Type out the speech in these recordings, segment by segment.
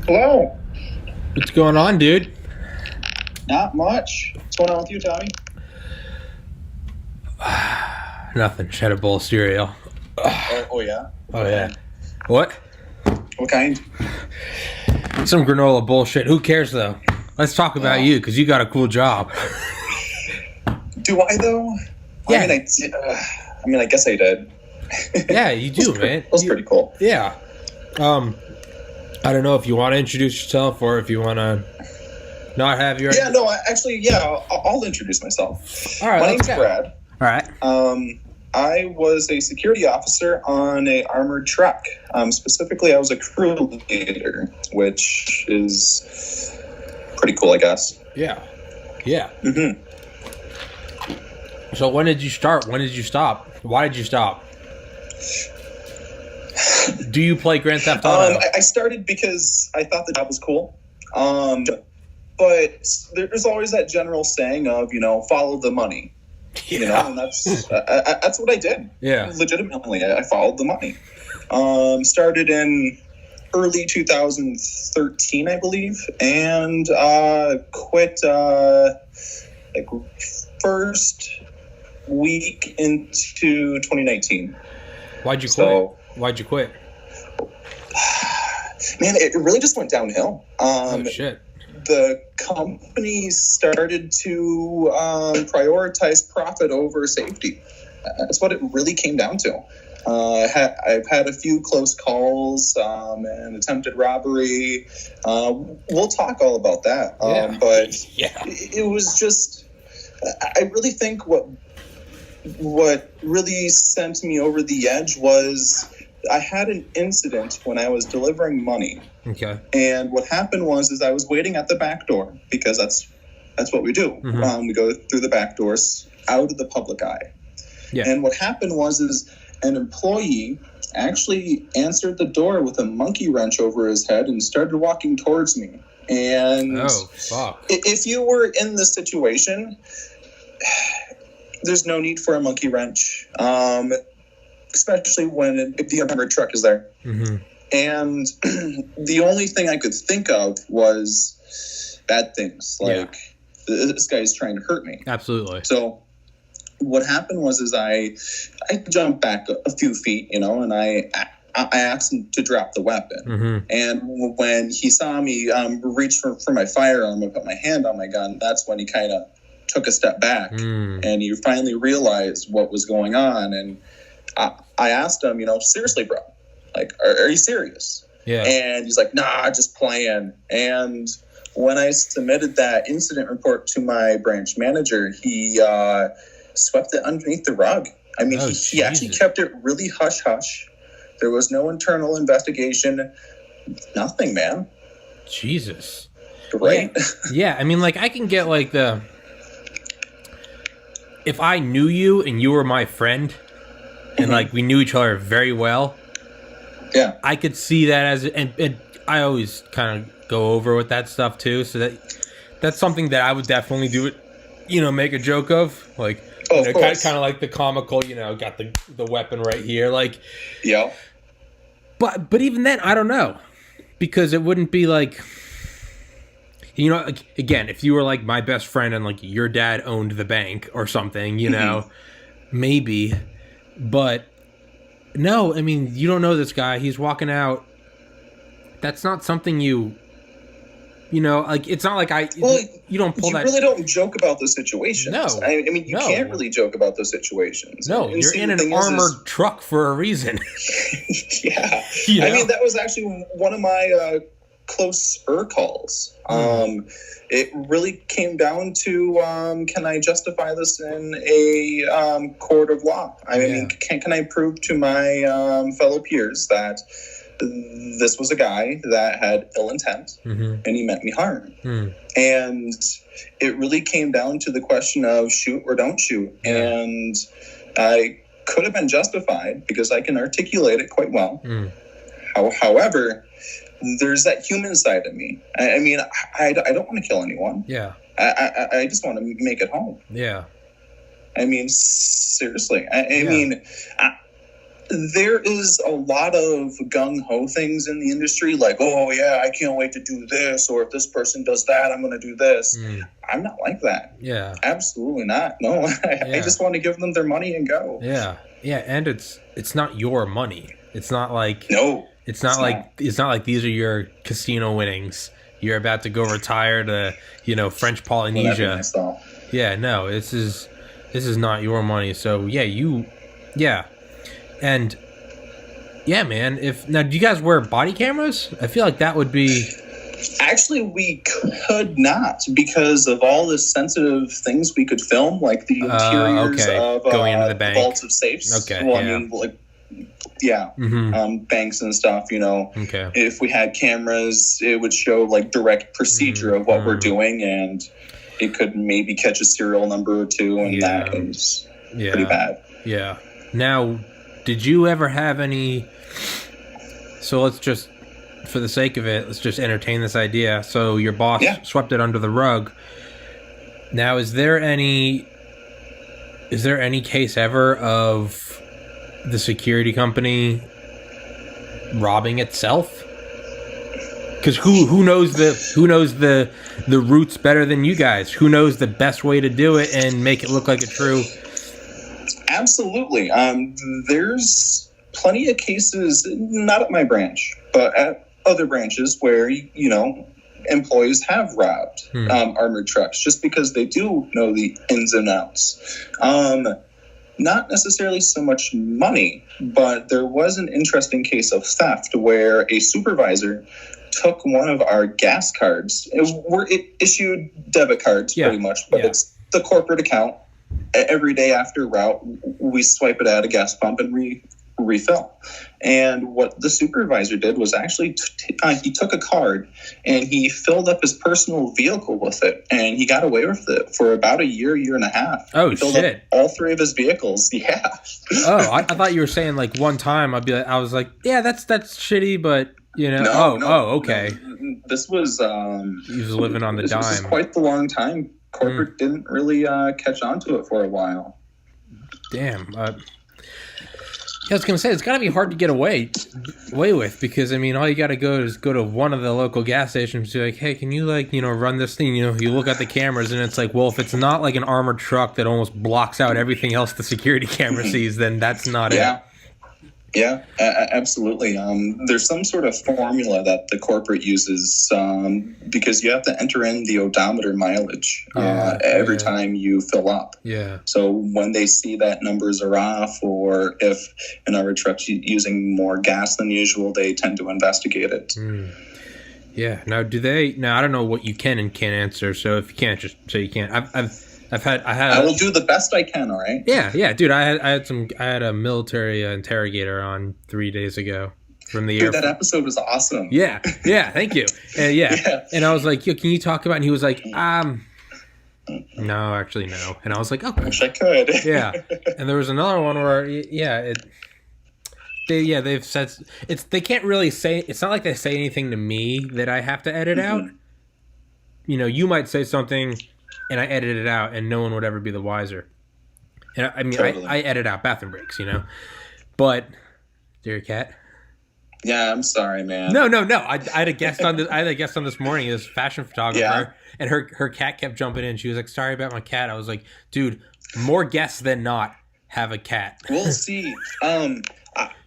Hello. What's going on, dude? Not much. What's going on with you, Tommy? Nothing. Just had a bowl of cereal. Oh yeah? Oh, yeah. What? What kind? Some granola bullshit. Who cares, though? Let's talk about you, because you got a cool job. Do I, though? Yeah. I mean, I guess I did. Yeah, you do, man. That was pretty cool. Yeah. I don't know if you want to introduce yourself or if you want to not have your... Yeah, no, I'll introduce myself. All right, My name's Brad. All right. I was a security officer on a armored truck. Specifically, I was a crew leader, which is pretty cool, I guess. Yeah. Yeah. Mm-hmm. So when did you start? When did you stop? Why did you stop? Do you play Grand Theft Auto? I started because I thought the job was cool. But there's always that general saying of, follow the money. Yeah. And that's what I did. Yeah. Legitimately, I followed the money. Started in early 2013, I believe, and quit first week into 2019. Why'd you quit? Why'd you quit? Man, it really just went downhill. Oh, shit. The company started to prioritize profit over safety. That's what it really came down to. I've had a few close calls and attempted robbery. We'll talk all about that. But it was just, I really think what really sent me over the edge was I had an incident when I was delivering money. Okay. And what happened was I was waiting at the back door because that's what we do. Mm-hmm. We go through the back doors out of the public eye. Yeah. And what happened was an employee actually answered the door with a monkey wrench over his head and started walking towards me. And oh, fuck. If you were in this situation, there's no need for a monkey wrench, especially when the armored truck is there. Mm-hmm. And the only thing I could think of was bad things, like this guy's trying to hurt me. Absolutely. So what happened was I jumped back a few feet, and I asked him to drop the weapon. Mm-hmm. And when he saw me reach for my firearm and put my hand on my gun, that's when he kind of took a step back and he finally realized what was going on. And I asked him, seriously, bro, like, are you serious? Yeah. And he's like, nah, just playing. And when I submitted that incident report to my branch manager, he swept it underneath the rug. I mean, he actually kept it really hush-hush. There was no internal investigation. Nothing, man. Jesus. Right? Yeah, I mean, like, I can get, like, if I knew you and you were my friend and, like, we knew each other very well, yeah, I could see that as, and I always kind of go over with that stuff, too, so that's something that I would definitely do it, make a joke of, like, kind of like the comical, got the weapon right here, like, yeah. But even then, I don't know, because it wouldn't be like, again, if you were like my best friend and like your dad owned the bank or something, maybe, but no, I mean, you don't know this guy. He's walking out. That's not something like, it's not like you don't pull that. You really don't joke about those situations. No. I mean, you can't really joke about those situations. No, you're in an armored truck for a reason. Yeah. I mean, that was actually one of my close calls. It really came down to, can I justify this in a court of law? I mean, can I prove to my fellow peers that this was a guy that had ill intent and he meant me harm? And it really came down to the question of shoot or don't shoot. And I could have been justified because I can articulate it quite well. However, there's that human side of me. I mean, I don't want to kill anyone. Yeah. I just want to make it home. Yeah. I mean, seriously. I mean, there is a lot of gung-ho things in the industry, like, oh, yeah, I can't wait to do this, or if this person does that, I'm going to do this. I'm not like that. Yeah. Absolutely not. No, I just want to give them their money and go. Yeah. Yeah, and it's not your money. It's not like... No. It's not like these are your casino winnings. You're about to go retire to, French Polynesia. Yeah, no, this is not your money. So, yeah. And yeah, man, do you guys wear body cameras? I feel like that would be... Actually, we could not, because of all the sensitive things we could film, like the interiors of going into the bank, vaults of safes. Okay. Well, I mean, like, banks and stuff, Okay. If we had cameras, it would show like direct procedure of what we're doing, and it could maybe catch a serial number or two, and that is pretty bad. Yeah. Now, did you ever have any... So let's just, for the sake of it, let's just entertain this idea. So your boss swept it under the rug. Now, is there any case ever of the security company robbing itself? Because who knows the routes better than you guys? Who knows the best way to do it and make it look like a true... Absolutely. There's plenty of cases, not at my branch, but at other branches where, employees have robbed armored trucks just because they do know the ins and outs. Not necessarily so much money, but there was an interesting case of theft where a supervisor took one of our gas cards. It issued debit cards pretty much, but it's the corporate account. Every day after route, we swipe it at a gas pump and refill. And what the supervisor did was actually he took a card and he filled up his personal vehicle with it, and he got away with it for about a year and a half. Oh, he filled shit! Up all three of his vehicles. Yeah. Oh, I thought you were saying like one time. I was like, yeah, that's shitty, but No, okay. No. This was he was living on the dime. This was quite the long time. Corporate didn't really catch on to it for a while. Damn. I was going to say, it's got to be hard to get away with, because, I mean, all you got to go is go to one of the local gas stations and be like, hey, can you, run this thing? You look at the cameras, and it's like, well, if it's not like an armored truck that almost blocks out everything else the security camera sees, then that's not it. Yeah, absolutely. There's some sort of formula that the corporate uses because you have to enter in the odometer mileage every time you fill up. Yeah. So when they see that numbers are off, or if an armored truck's using more gas than usual, they tend to investigate it. Yeah. Now, I don't know what you can and can't answer. So if you can't, just say you can't. I will do the best I can. All right. Yeah, dude. I had a military interrogator on 3 days ago from the Air Force. That episode was awesome. Yeah. Thank you. And I was like, yo, can you talk about? And he was like, no, actually, no. And I was like, oh, wish I could. Yeah. And there was another one where, they've said they can't really say. It's not like they say anything to me that I have to edit out. You might say something, and I edit it out, and no one would ever be the wiser. And I mean, totally. I edit out bathroom breaks, But, is your cat? Yeah, I'm sorry, man. No. I had a guest on this morning, this fashion photographer, and her cat kept jumping in. She was like, "Sorry about my cat." I was like, "Dude, more guests than not have a cat." We'll see. I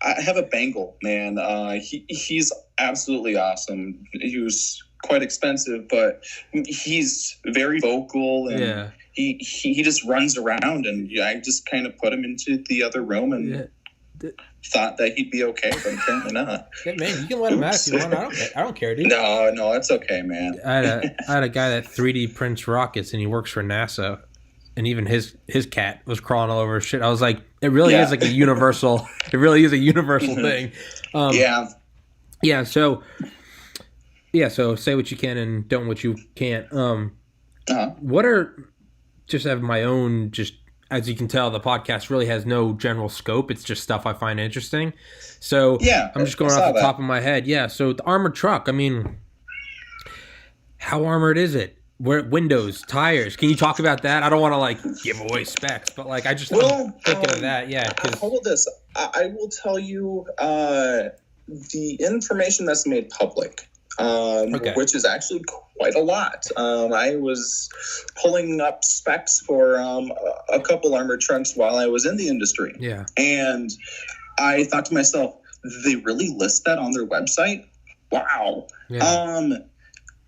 have a Bengal, man. He's absolutely awesome. He was quite expensive, but he's very vocal, and he just runs around, and I just kind of put him into the other room and thought that he'd be okay, but apparently not. Yeah, man, you can let him out if you want. I don't care, dude. No, it's okay, man. I had a guy that 3D prints rockets, and he works for NASA, and even his cat was crawling all over his shit. I was like, it really is like a universal. It really is a universal thing. Yeah. So say what you can and don't what you can't. What are, just have my own, just as you can tell, the podcast really has no general scope. It's just stuff I find interesting. So I'm just going off the top of my head. Yeah. So the armored truck, I mean, how armored is it? Where windows, tires. Can you talk about that? I don't want to like give away specs, but like I'm thinking of that. Yeah. Hold this. I will tell you the information that's made public, which is actually quite a lot. I was pulling up specs for a couple armored trucks while I was in the industry. Yeah. And I thought to myself, they really list that on their website? Wow. Yeah.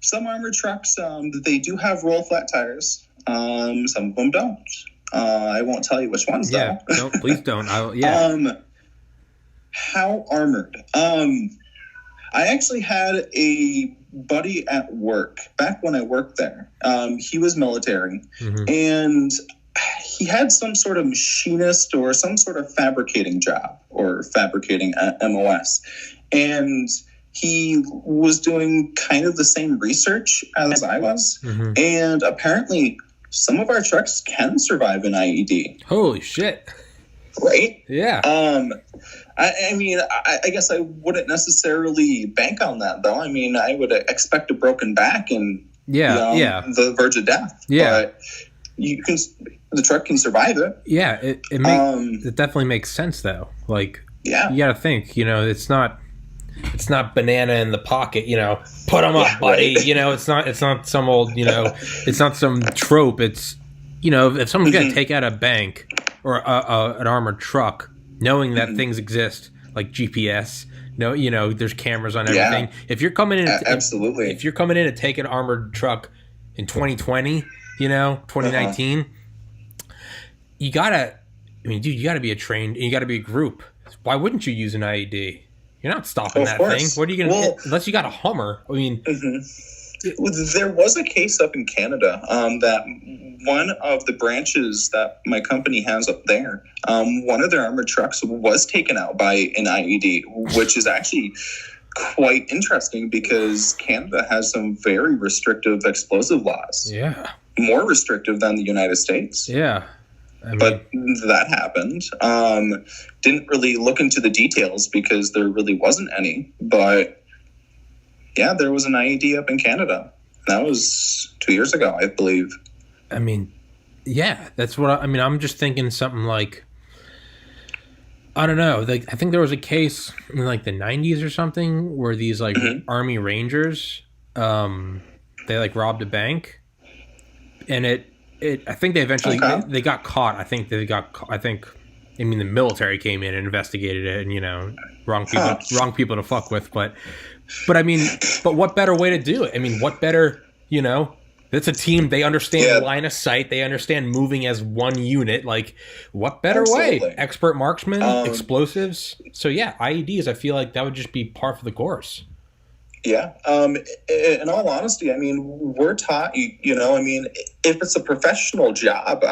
Some armored trucks, they do have roll flat tires. Some of them don't. I won't tell you which ones, though. No, please don't. How armored? I actually had a buddy at work back when I worked there. He was military, and he had some sort of machinist or some sort of fabricating job or fabricating MOS. And he was doing kind of the same research as I was. And apparently some of our trucks can survive an IED. Holy shit. Right? Yeah. I mean, I guess I wouldn't necessarily bank on that, though. I mean, I would expect a broken back and the verge of death. Yeah. But the truck can survive it. Yeah, it definitely makes sense, though. Like, you got to think, it's not banana in the pocket, put them up, buddy. Right. It's not some old, it's not some trope. It's, if someone's going to take out a bank or an armored truck, knowing that things exist like GPS, there's cameras on everything. If you're coming in, absolutely. If you're coming in to take an armored truck in 2020, 2019, you gotta be a trained, you gotta be a group. Why wouldn't you use an IED? You're not stopping that thing. What are you going to unless you got a Hummer? I mean, there was a case up in Canada that one of the branches that my company has up there, one of their armored trucks was taken out by an IED, which is actually quite interesting because Canada has some very restrictive explosive laws. Yeah. More restrictive than the United States. Yeah. But that happened. Didn't really look into the details because there really wasn't any. But yeah, there was an IED up in Canada. That was 2 years ago, I believe. I mean, yeah, that's what I'm just thinking something like, I don't know. Like, I think there was a case in like the 90s or something where these like Army Rangers, they like robbed a bank, and I think they eventually they got caught. I think the military came in and investigated it, and wrong people to fuck with. But what better way to do it? I mean, what better, it's a team. They understand line of sight. They understand moving as one unit. Like, what better way? Expert marksman, explosives. So yeah, IEDs. I feel like that would just be par for the course. Yeah. In all honesty, I mean, we're taught, if it's a professional job,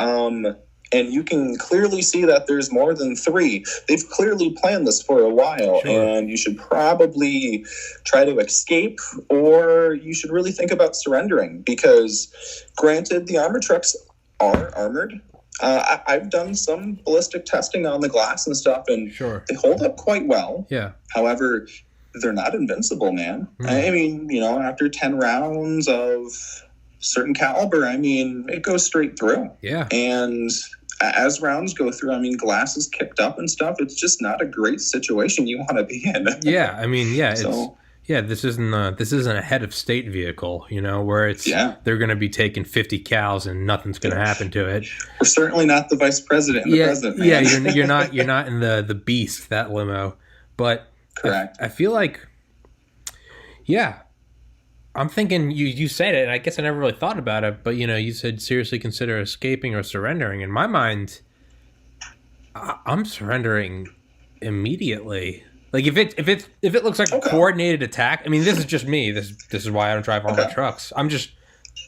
and you can clearly see that there's more than three, they've clearly planned this for a while, and you should probably try to escape, or you should really think about surrendering, because granted, the armored trucks are armored. I've done some ballistic testing on the glass and stuff, and they hold up quite well. Yeah. However, they're not invincible, man. I mean, after 10 rounds of certain caliber, I mean, it goes straight through. Yeah. And as rounds go through, I mean, glass is kicked up and stuff. It's just not a great situation you want to be in. Yeah. I mean, yeah. This isn't a head of state vehicle, where they're going to be taking 50 cows and nothing's going to happen to it. We're certainly not the vice president and the president, man. Yeah. You're not in the beast, that limo, but correct. I feel like, I'm thinking you said it, and I guess I never really thought about it, but you said seriously consider escaping or surrendering. In my mind, I'm surrendering immediately. Like if it looks like a coordinated attack. I mean, this is just me. This is why I don't drive armored trucks.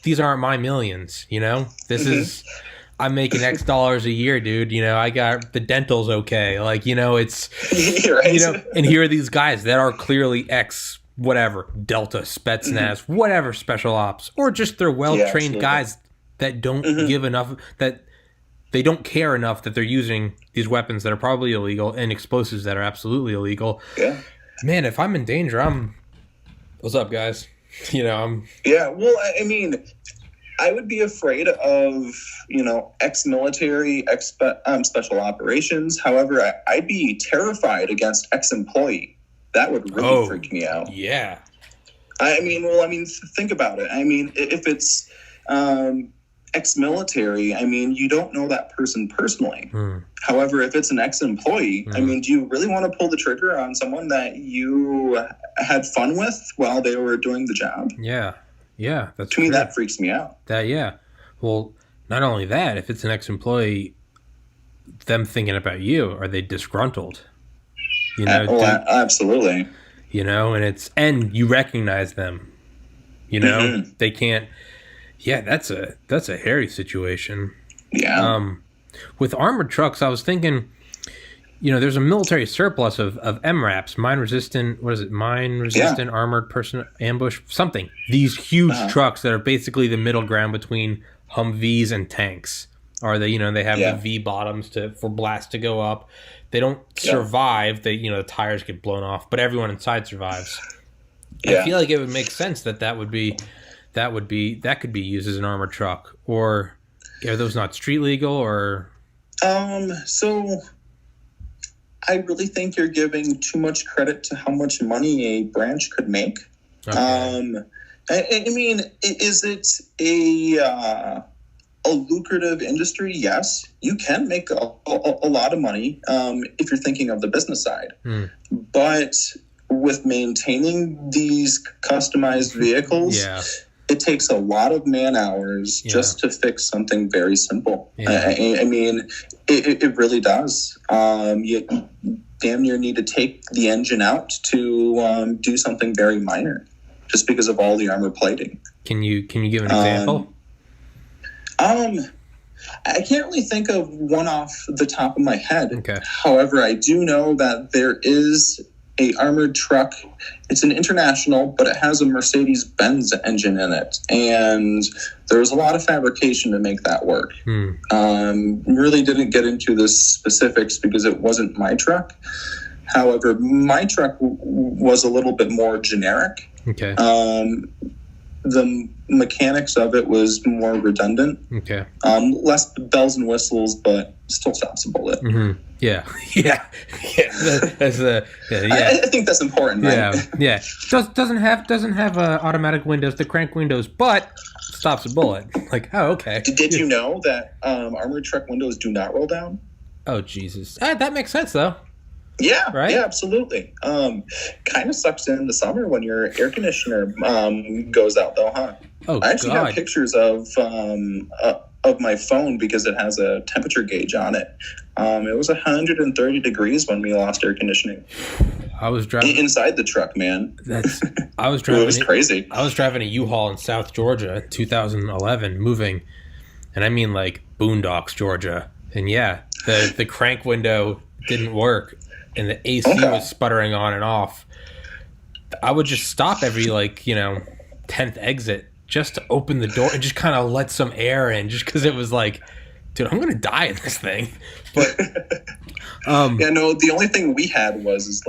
These aren't my millions. This is. I'm making X dollars a year, dude. I got the dental's okay. Like, it's, right. And here are these guys that are clearly X, whatever, Delta, Spetsnaz, whatever, special ops, or just they're well-trained guys that don't give enough, that they don't care enough that they're using these weapons that are probably illegal and explosives that are absolutely illegal. Yeah. Man, if I'm in danger, what's up, guys? Yeah, well, I mean, I would be afraid of, ex-military, special operations. However, I'd be terrified against ex-employee. That would really freak me out. Yeah. Think about it. If it's ex-military, you don't know that person personally. However, if it's an ex-employee, do you really want to pull the trigger on someone that you had fun with while they were doing the job? Yeah. Yeah. To me, that freaks me out. Well, not only that, if it's an ex-employee, them thinking about you, are they disgruntled? Absolutely. And you recognize them. They can't. Yeah, that's a hairy situation. Yeah. With armored trucks, I was thinking, there's a military surplus of MRAPs, mine-resistant, mine-resistant armored person ambush, something. These huge trucks that are basically the middle ground between Humvees and tanks. They have the V bottoms for blast to go up. They don't survive. The tires get blown off, but everyone inside survives. I feel like it would make sense that could be used as an armored truck. Or are those not street legal? Or so I really think you're giving too much credit to how much money a branch could make. Okay. Is it a lucrative industry? Yes, you can make a lot of money if you're thinking of the business side. But with maintaining these customized vehicles, it takes a lot of man hours just to fix something very simple. It really does. You damn near need to take the engine out to do something very minor, just because of all the armor plating. Can you give an example? I can't really think of one off the top of my head. Okay. However, I do know that there is a armored truck. It's an international, but it has a Mercedes-Benz engine in it, and there was a lot of fabrication to make that work. Really didn't get into the specifics because it wasn't my truck. However, my truck was a little bit more generic. Okay. The mechanics of it was more redundant. Okay. Less bells and whistles, but still stops a bullet. Mm-hmm. Yeah. That's I think that's important. Right? Yeah. Doesn't have automatic windows, the crank windows, but stops a bullet. Like, oh, okay. Did you know that armored truck windows do not roll down? Oh, Jesus. That makes sense, though. Yeah, right? Yeah, absolutely. Kind of sucks in the summer when your air conditioner goes out, though, huh? Oh, I actually got pictures of my phone because it has a temperature gauge on it. It was 130 degrees when we lost air conditioning. I was driving inside the truck, man. I was driving. It was crazy. I was driving a U-Haul in South Georgia in 2011, moving, and I mean like Boondocks, Georgia. And the crank window didn't work, and the AC was sputtering on and off. I would just stop every 10th exit just to open the door and just kind of let some air in, just because it was like, dude, I'm gonna die in this thing. But the only thing we had was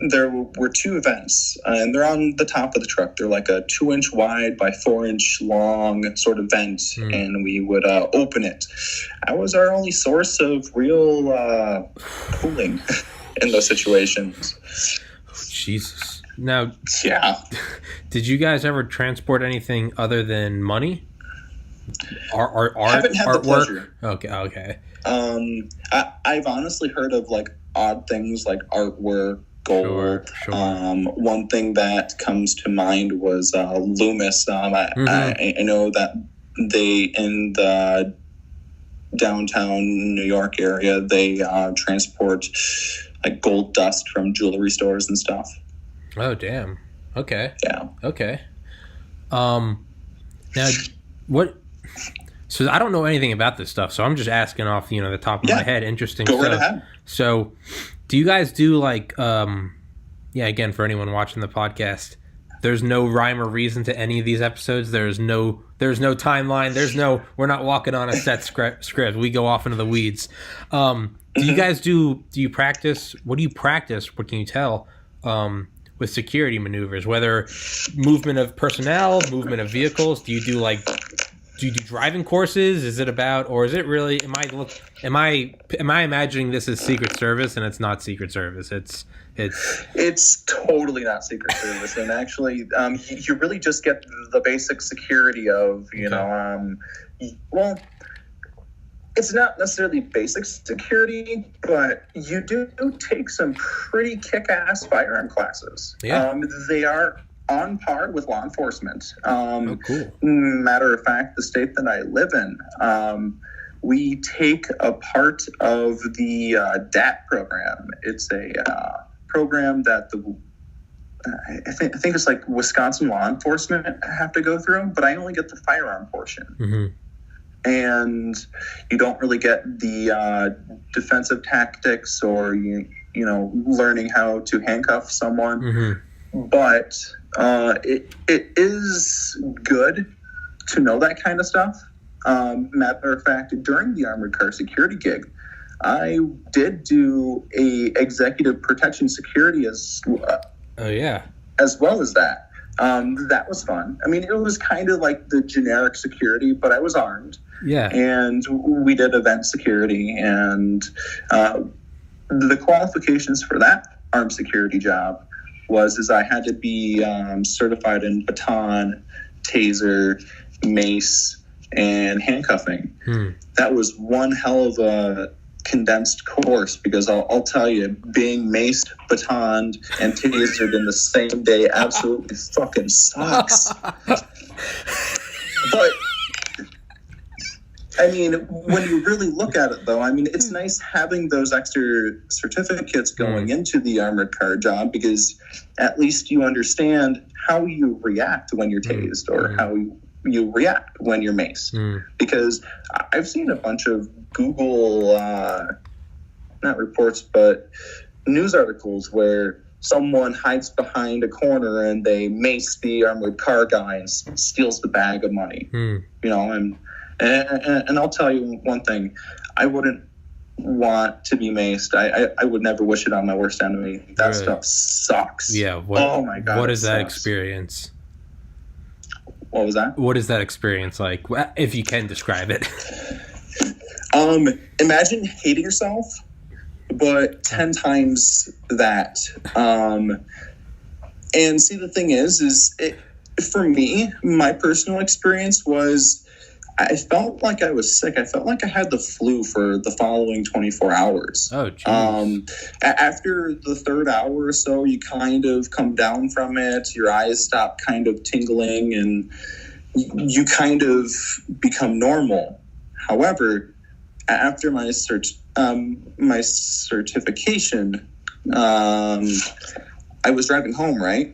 there were two vents, and they're on the top of the truck. They're like a 2-inch wide by 4-inch long sort of vent, and we would open it. That was our only source of real cooling in those situations. Oh, Jesus. Now, did you guys ever transport anything other than money? Art, haven't had artwork? The pleasure. Okay. I've honestly heard of odd things like artwork, gold. Sure. One thing that comes to mind was Loomis. I know that they, in the downtown New York area, they transport gold dust from jewelry stores and stuff. Oh, damn. Okay. Yeah. Okay. Now, what? So I don't know anything about this stuff, so I'm just asking off, the top of my head. Interesting. Go right ahead. So, do you guys do again, for anyone watching the podcast, there's no rhyme or reason to any of these episodes. There's no timeline. We're not walking on a set script. We go off into the weeds. Do you guys do you practice? What do you practice? What can you tell? with security maneuvers, whether movement of personnel, movement of vehicles? Do you do driving courses? Is it about, or is it really, am I imagining this as Secret Service, and it's not Secret Service? It's totally not Secret Service, and actually, you really just get the basic security of, well, it's not necessarily basic security, but you do take some pretty kick-ass firearm classes. Yeah. They are on par with law enforcement. Cool. Matter of fact, the state that I live in, we take a part of the DAT program. It's a program that I think it's like Wisconsin law enforcement have to go through, but I only get the firearm portion. Mm-hmm. And you don't really get the defensive tactics or learning how to handcuff someone. Mm-hmm. But it is good to know that kind of stuff. Matter of fact, during the armored car security gig, I did do a executive protection security as well as that. That was fun. I mean, it was kind of like the generic security, but I was armed. Yeah. And we did event security, and the qualifications for that armed security job was I had to be certified in baton, taser, mace, and handcuffing. That was one hell of a condensed course, because I'll tell you, being maced, batoned, and tasered in the same day absolutely fucking sucks. But I mean, when you really look at it, though, I mean, it's nice having those extra certificates going into the armored car job, because at least you understand how you react when you're tased, or how you react when you're maced. Because I've seen a bunch of Google, not reports, but news articles where someone hides behind a corner and they mace the armored car guy and steals the bag of money. And I'll tell you one thing, I wouldn't want to be maced. I would never wish it on my worst enemy. That stuff sucks. Yeah. Oh my God. What is that experience? What was that? What is that experience like, if you can describe it? Imagine hating yourself, but 10 times that. And see, the thing is for me, my personal experience was, I felt like I was sick. I felt like I had the flu for the following 24 hours. Oh, geez. After the third hour or so, you kind of come down from it. Your eyes stop kind of tingling, and you kind of become normal. However, after my certification, I was driving home, right?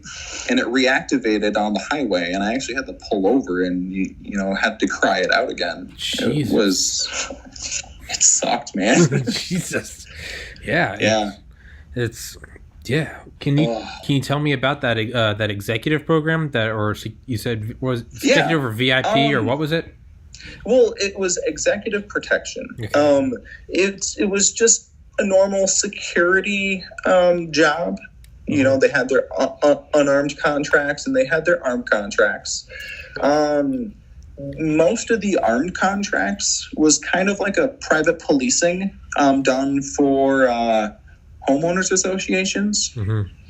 And it reactivated on the highway, and I actually had to pull over and, had to cry it out again. Jesus. It sucked, man. Jesus. Yeah. Yeah. Can you tell me about that that executive program or you said was executive or VIP or what was it? Well, it was executive protection. Okay. It was just a normal security job. They had their unarmed contracts and they had their armed contracts. Most of the armed contracts was kind of like a private policing done for homeowners associations.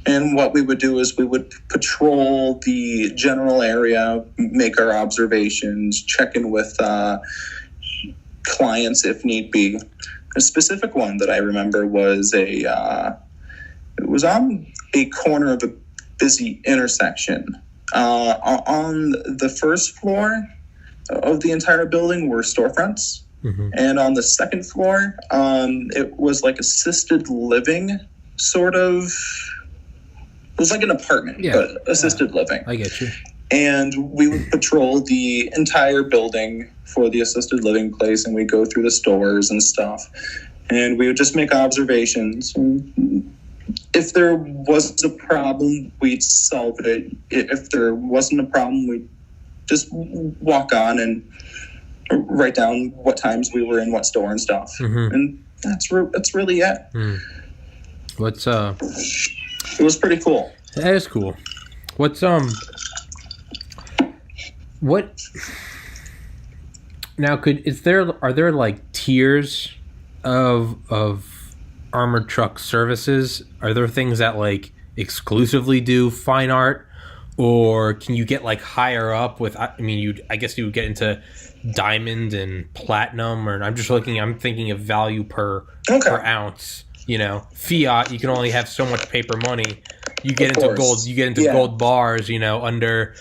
And what we would do is we would patrol the general area, make our observations, check in with clients if need be. A specific one that I remember was it was on a corner of a busy intersection. On the first floor of the entire building were storefronts. And on the second floor, it was like assisted living, sort of. It was like an apartment, but assisted living. I get you. And we would patrol the entire building for the assisted living place, and we'd go through the stores and stuff. And we would just make observations. If there was a problem, we'd solve it. If there wasn't a problem, we'd just walk on and write down what times we were in what store and stuff. And that's really it. What's It was pretty cool. That is cool. What's what now? Are there like tiers of armored truck services? Are there things that like exclusively do fine art, or can you get like higher up with? I mean, I guess you would get into diamond and platinum, or I'm thinking of value per ounce. You know, fiat, you can only have so much paper money. You get into gold. You get into gold bars. You know, under,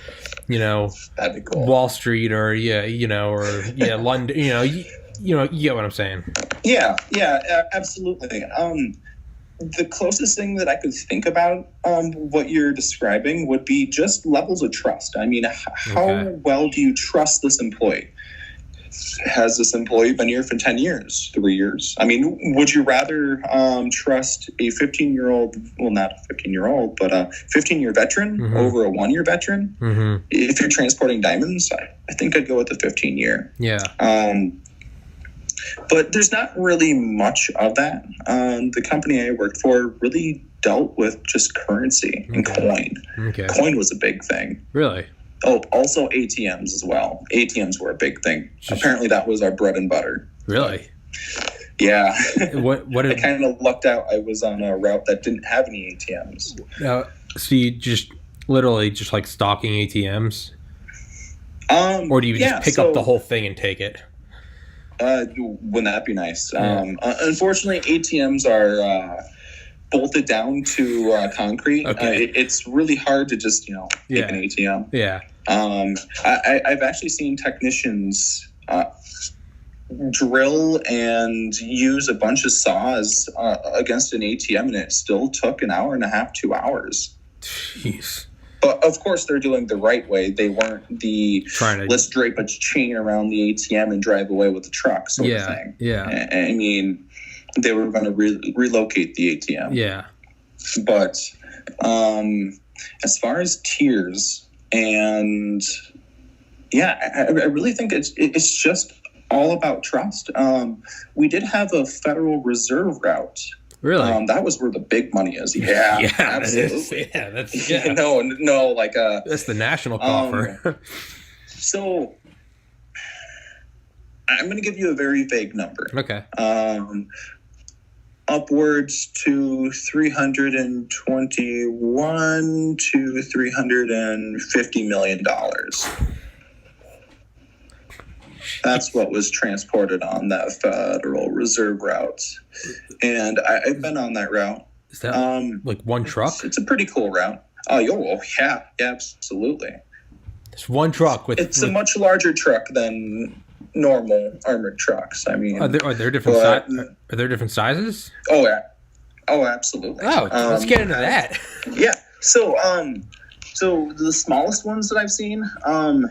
you know, that'd be cool. Wall Street or London. You get what I'm saying. Yeah, absolutely. The closest thing that I could think about what you're describing would be just levels of trust. I mean, how well do you trust this employee? Has this employee been here for 10 years, 3 years? I mean, would you rather trust a 15-year-old, well, not a 15-year-old, but a 15-year veteran over a 1-year veteran? Mm-hmm. If you're transporting diamonds, I think I'd go with the 15-year. Yeah. But there's not really much of that. The company I worked for really dealt with just currency and coin. Okay. Coin was a big thing. Really? Oh, also ATMs as well. ATMs were a big thing. Apparently that was our bread and butter. Really? Yeah. What I kind of lucked out. I was on a route that didn't have any ATMs. So you just literally just like stocking ATMs? Or do you just pick up the whole thing and take it? Wouldn't that be nice? Yeah. Unfortunately, ATMs are bolted down to concrete. Okay. It's really hard to just, take an ATM. Yeah. I've actually seen technicians drill and use a bunch of saws against an ATM, and it still took an hour and a half, 2 hours. Jeez. But of course, they're doing the right way. They weren't let's drape a chain around the ATM and drive away with the truck sort of thing. Yeah. I mean, they were going to relocate the ATM. Yeah. But as far as tiers, and I really think it's just all about trust. We did have a Federal Reserve route. Really? That was where the big money is. Yeah, absolutely. That's that's the national coffer. So I'm going to give you a very vague number. Okay. Upwards to 321 to $350 million. That's what was transported on that Federal Reserve route. And I've been on that route. Is that like one truck? It's a pretty cool route. Yeah, absolutely. It's one truck It's a much larger truck than normal armored trucks. I mean, are there different are there different sizes? Oh yeah. Oh, absolutely. Oh, let's get into that. Yeah. So the smallest ones that I've seen, have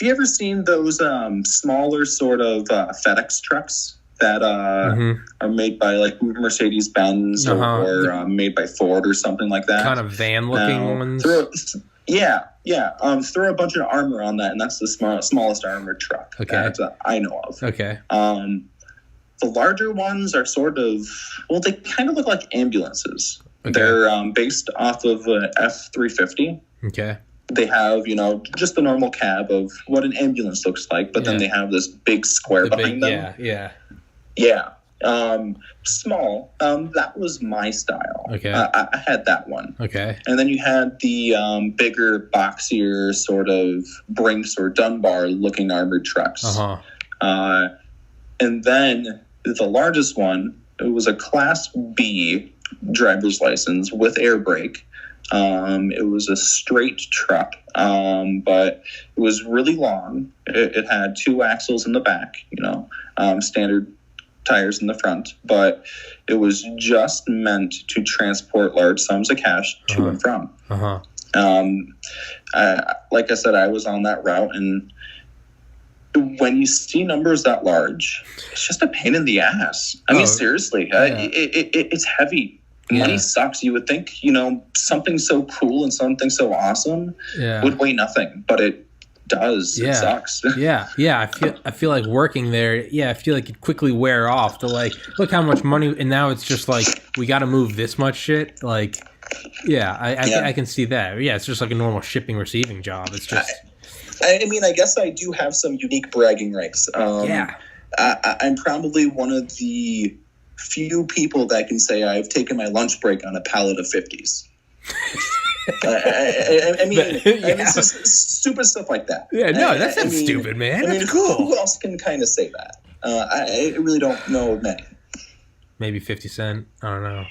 you ever seen those smaller sort of FedEx trucks that are made by like Mercedes-Benz or made by Ford or something like that? Kind of van-looking ones? Throw a bunch of armor on that, and that's the smallest armored truck that I know of. Okay. The larger ones are sort of, they kind of look like ambulances. Okay. They're based off of an F-350. Okay. They have, just the normal cab of what an ambulance looks like, but then they have this big square behind them. Yeah. Small. That was my style. Okay. I had that one. Okay. And then you had the bigger, boxier sort of Brinks or Dunbar looking armored trucks. And then the largest one, it was a Class B driver's license with air brake. It was a straight truck, but it was really long. It had 2 axles in the back, standard tires in the front, but it was just meant to transport large sums of cash to and from. Like I said, I was on that route, and when you see numbers that large, it's just a pain in the ass. I mean, seriously, it's heavy. Money sucks. You would think, something so cool and something so awesome would weigh nothing, but it does. It sucks. I feel like working there. I feel like it quickly wear off to like, look how much money, and now it's just like we got to move this much shit. Like, Yeah, I can see that. Yeah, it's just like a normal shipping receiving job. It's just. I mean, I guess I do have some unique bragging rights. Yeah. I'm probably one of the few people that can say I've taken my lunch break on a pallet of 50s. I mean, it's just stupid stuff like that. Yeah, no, that's not stupid, man. That's cool. Who else can kind of say that? I really don't know of many. Maybe 50 Cent. I don't know.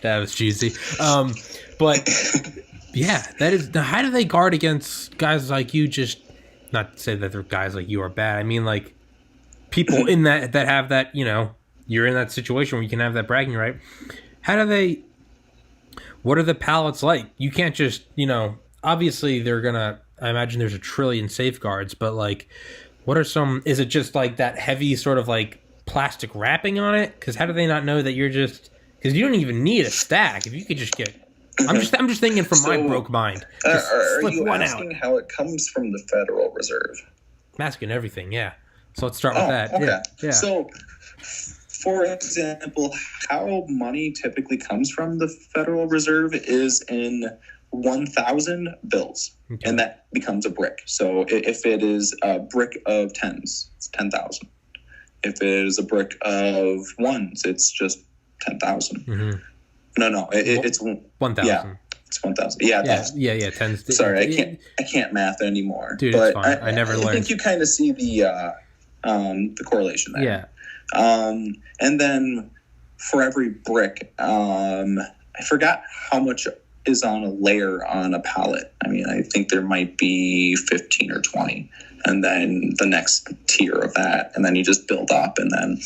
That was cheesy. But yeah, that is. How do they guard against guys like you? Just not to say that they're guys like you are bad. I mean, like people in that have that. You know, you're in that situation where you can have that bragging right. How do they? What are the pallets like? You can't just, you know. Obviously, they're gonna. I imagine there's a trillion safeguards, but like, what are some? Is it just like that heavy sort of like plastic wrapping on it? Because how do they not know that you're just? Because you don't even need a stack. If you could just get. I'm just thinking from my broke mind. Are you asking how it comes from the Federal Reserve? I'm asking everything, yeah. So let's start with that. Okay. Yeah. So, for example, how money typically comes from the Federal Reserve is in 1,000 bills, and that becomes a brick. So if it is a brick of tens, it's 10,000. If it is a brick of ones, it's just 10,000. Mm-hmm. No, it's 1,000. Yeah, it's 1,000. Yeah, yeah. Tens. Sorry, I can't math anymore. Dude, but it's fine. I never learned. I think you kind of see the correlation there. Yeah. And then for every brick, I forgot how much is on a layer on a pallet. I mean, I think there might be 15 or 20. And then the next tier of that, and then you just build up, and then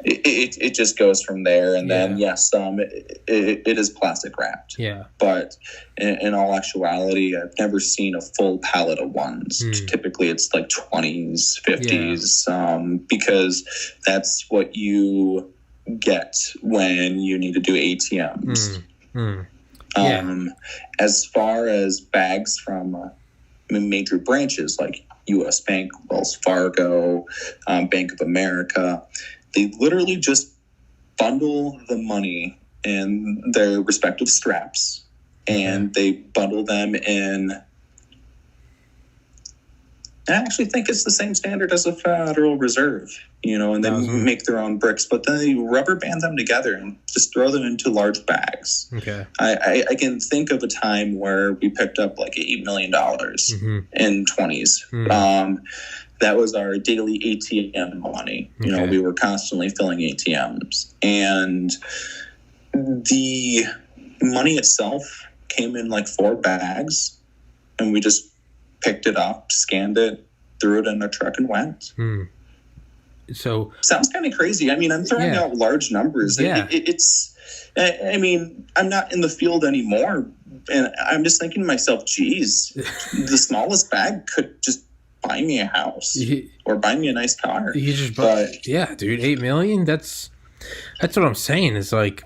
it just goes from there. And then yes, it is plastic wrapped. Yeah. But in all actuality, I've never seen a full pallet of ones. Typically, it's like 20s, 50s, because that's what you get when you need to do ATMs. As far as bags from major branches like U.S. Bank, Wells Fargo, Bank of America, they literally just bundle the money in their respective straps, and they bundle them in. I actually think it's the same standard as the Federal Reserve, you know, and they make their own bricks, but then they rubber band them together and just throw them into large bags. Okay. I can think of a time where we picked up like $8 million in 20s. That was our daily ATM money. You know, we were constantly filling ATMs. And the money itself came in like 4 bags, and we just picked it up, scanned it, threw it in a truck, and went. So sounds kind of crazy. I mean, I'm throwing out large numbers. Yeah. It's. I mean, I'm not in the field anymore, and I'm just thinking to myself, geez, the smallest bag could just buy me a house or buy me a nice car. You just yeah, dude, $8 million. That's what I'm saying. Is like,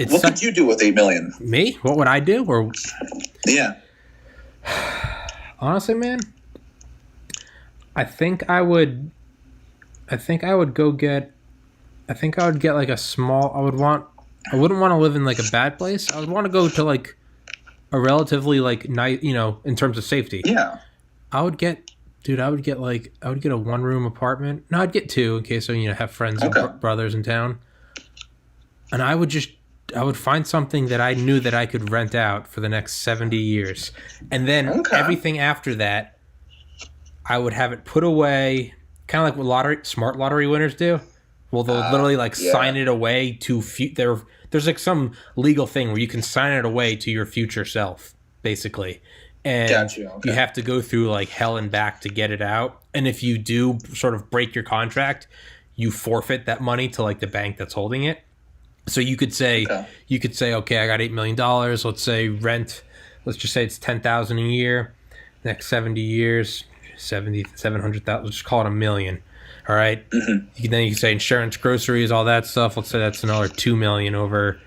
what could you do with $8 million? Me? What would I do? Or honestly, man, I think I would go get. I think I would get like a small. I wouldn't want to live in like a bad place. I would want to go to like a relatively like nice, you know, in terms of safety. Yeah. I would get a 1-room apartment. No, I'd get 2 in case I, you know, have friends and brothers in town. And I would find something that I knew that I could rent out for the next 70 years. And then everything after that, I would have it put away, kind of like what smart lottery winners do. Well, they'll literally like sign it away to there's like some legal thing where you can sign it away to your future self, basically. And you have to go through like hell and back to get it out. And if you do sort of break your contract, you forfeit that money to like the bank that's holding it. So you could say, okay, I got $8 million. Let's say rent, let's just say it's $10,000 a year. Next 70 years, 700,000. Let's just call it $1 million. All right. Then you can say insurance, groceries, all that stuff. Let's say that's another $2 million over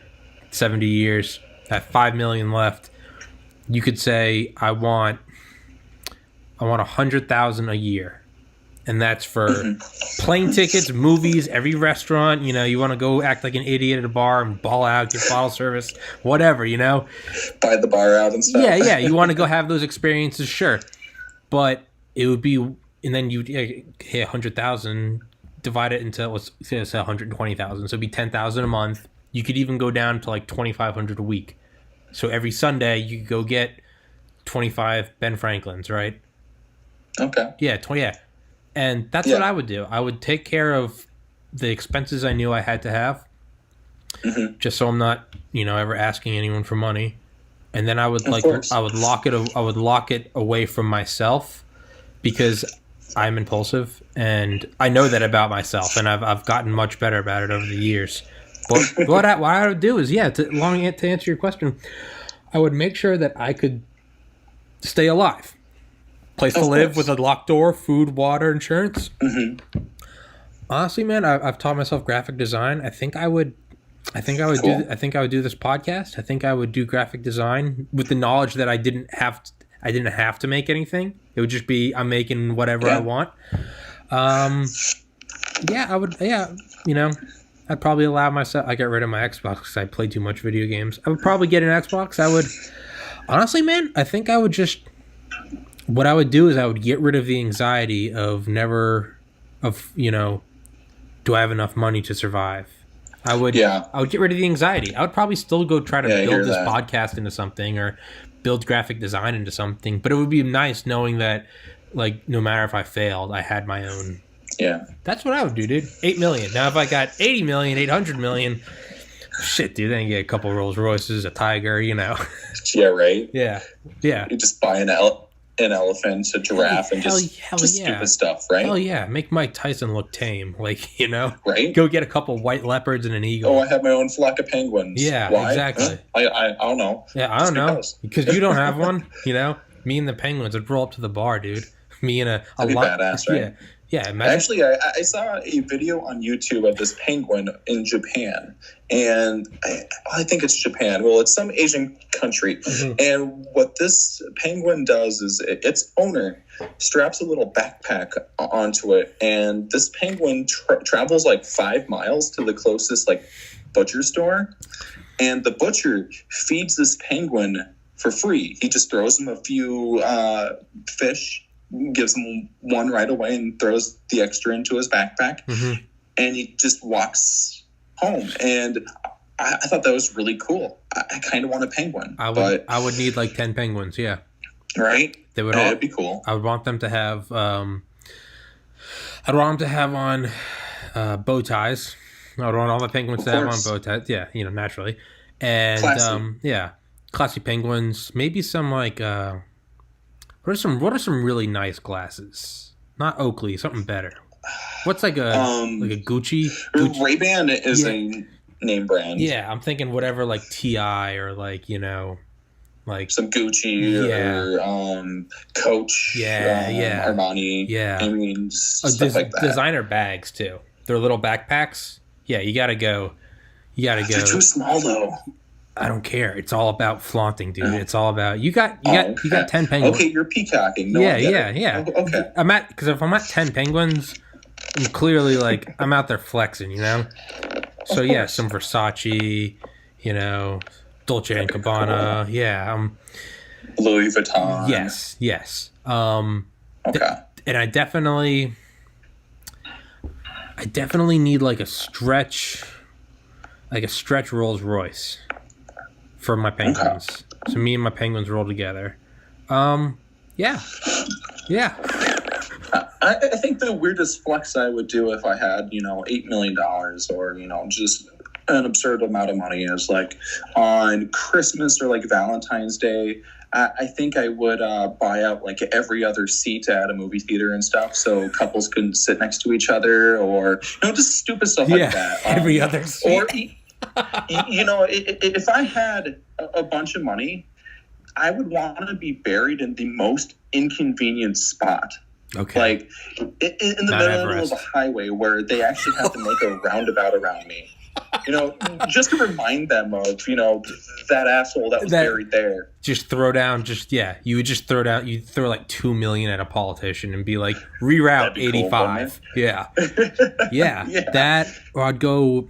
70 years. At $5 million left. You could say I want $100,000 a year, and that's for plane tickets, movies, every restaurant. You know, you want to go act like an idiot at a bar and ball out, get bottle service, whatever. You know, buy the bar out and stuff. Yeah. You want to go have those experiences, sure, but it would be, and then you hit 100,000, divide it into, let's say it's 120,000, so it'd be 10,000 a month. You could even go down to like 2,500 a week. So every Sunday you could go get 25 Ben Franklins, right? Okay. Yeah, and that's what I would do. I would take care of the expenses I knew I had to have, just so I'm not, ever asking anyone for money. And then I would I would lock it away from myself, because I'm impulsive and I know that about myself, and I've gotten much better about it over the years. But what I would do is, to answer your question, I would make sure that I could stay alive. Place to live with a locked door, food, water, insurance. Honestly, man, I've taught myself graphic design. I think I would do this podcast. I think I would do graphic design with the knowledge that I didn't have to make anything. It would just be, I'm making whatever I want. I would. I'd probably allow myself. I got rid of my Xbox because I played too much video games. I would probably get an Xbox. I would. Honestly, man, I think I would just. What I would do is I would get rid of the anxiety of do I have enough money to survive? I would get rid of the anxiety. I would probably still go try to build this podcast into something, or build graphic design into something. But it would be nice knowing that, like, no matter if I failed, I had my own. Yeah. That's what I would do, dude. 8 million. Now, if I got 80 million, 800 million, shit, dude, then you get a couple Rolls Royces, a Tiger, Yeah, right? Yeah. You just buy an elephant, a giraffe, and just stupid stuff, right? Hell yeah. Make Mike Tyson look tame, Right? Go get a couple white leopards and an eagle. Oh, I have my own flock of penguins. Yeah, why? exactly. I don't know. Yeah, I don't know. Because you don't have one, Me and the penguins would roll up to the bar, dude. Me and a That'd be badass, right? Yeah. Yeah, imagine. Actually, I saw a video on YouTube of this penguin in Japan, and I think it's Japan. Well, it's some Asian country, and what this penguin does is its owner straps a little backpack onto it, and this penguin travels like 5 miles to the closest butcher store, and the butcher feeds this penguin for free. He just throws him a few fish, gives him one right away, and throws the extra into his backpack, and he just walks home. And I thought that was really cool. I kind of want a penguin. I would need like 10 penguins. Yeah, right. They would That'd be cool. I would want them to have. I'd want them to have on bow ties. I would want all the penguins to have on bow ties. Yeah, naturally, and classy. Classy penguins. Maybe some What are some really nice glasses? Not Oakley, something better. What's like a Gucci? Ray-Ban is a name brand. Yeah, I'm thinking whatever, like TI or like some Gucci or Coach. Armani. Yeah, I mean, stuff like that. Designer bags too. They're little backpacks. Yeah, you gotta go. They're too small though. I don't care. It's all about flaunting, dude. It's all about you got 10 penguins. Okay, you're peacocking. Yeah. Okay. Because if I'm at 10 penguins, I'm clearly I'm out there flexing, So yeah, some Versace, Dolce and Gabbana. Louis Vuitton. Yes. Okay. And I definitely need like a stretch Rolls Royce for my penguins. Okay. So me and my penguins roll together. Yeah. I think the weirdest flex I would do if I had, $8 million or, just an absurd amount of money is on Christmas or Valentine's Day. I think I would buy out every other seat at a movie theater and stuff, so couples couldn't sit next to each other, or just stupid stuff like that. Every other seat. Or if I had a bunch of money, I would want to be buried in the most inconvenient spot. Okay. In the middle of a highway where they actually have to make a roundabout around me. just to remind them of, that asshole that was buried there. Just throw down, you would just throw down, you'd throw like $2 million at a politician and be like, reroute 85. Cool, yeah. Yeah. That, or I'd go,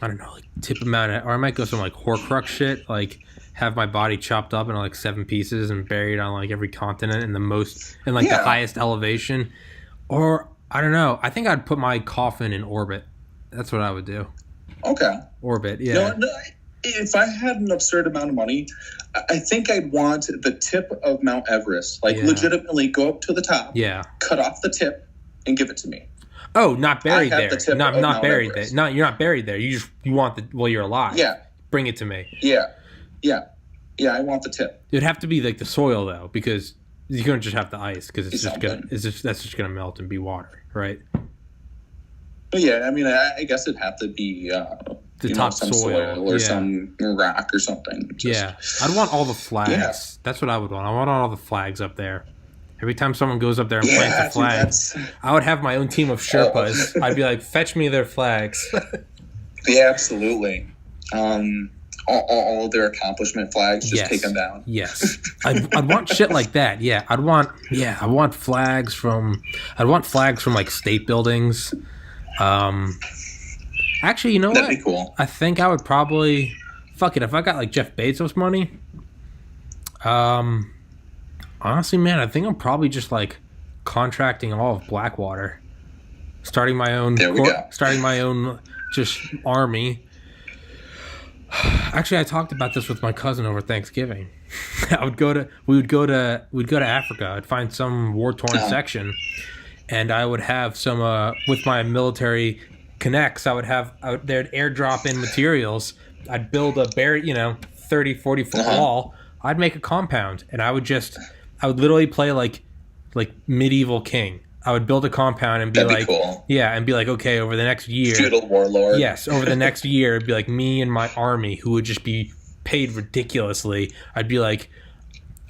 I don't know, like tip them out, or I might go some like Horcrux shit, like have my body chopped up into like 7 pieces and buried on like every continent in the highest elevation. Or I don't know, I think I'd put my coffin in orbit. That's what I would do. Okay. Orbit, yeah. No, if I had an absurd amount of money, I think I'd want the tip of Mount Everest. Legitimately go up to the top, cut off the tip, and give it to me. Oh, not buried there. Not buried there. No, you're not buried there. You want you're alive. Yeah. Bring it to me. Yeah. I want the tip. It'd have to be like the soil though, because you couldn't just have the ice, because that's just gonna melt and be water, right? But yeah, I mean, I guess it'd have to be the top some soil or some rock or something. I'd want all the flags. Yeah. That's what I would want. I want all the flags up there. Every time someone goes up there and plants a flag, I would have my own team of Sherpas. I'd be like, fetch me their flags. Yeah, absolutely. All of their accomplishment flags, just take them down. Yes. I'd want shit like that. Yeah. I want flags from like state buildings. Actually, you know That'd be cool. I think I would probably, fuck it, if I got like Jeff Bezos money, honestly, man, I think I'm probably just like contracting all of Blackwater, starting my own just army. Actually, I talked about this with my cousin over Thanksgiving. we would go to Africa. I'd find some war-torn section, and I would have some with my military connects. They'd airdrop in materials. I'd build a 30, 40 foot wall. I'd make a compound, and I would literally play like medieval king. I would build a compound and be cool. And be like, okay, over the next year, feudal warlord. Yes, over the next year, it'd be like me and my army, who would just be paid ridiculously. I'd be like,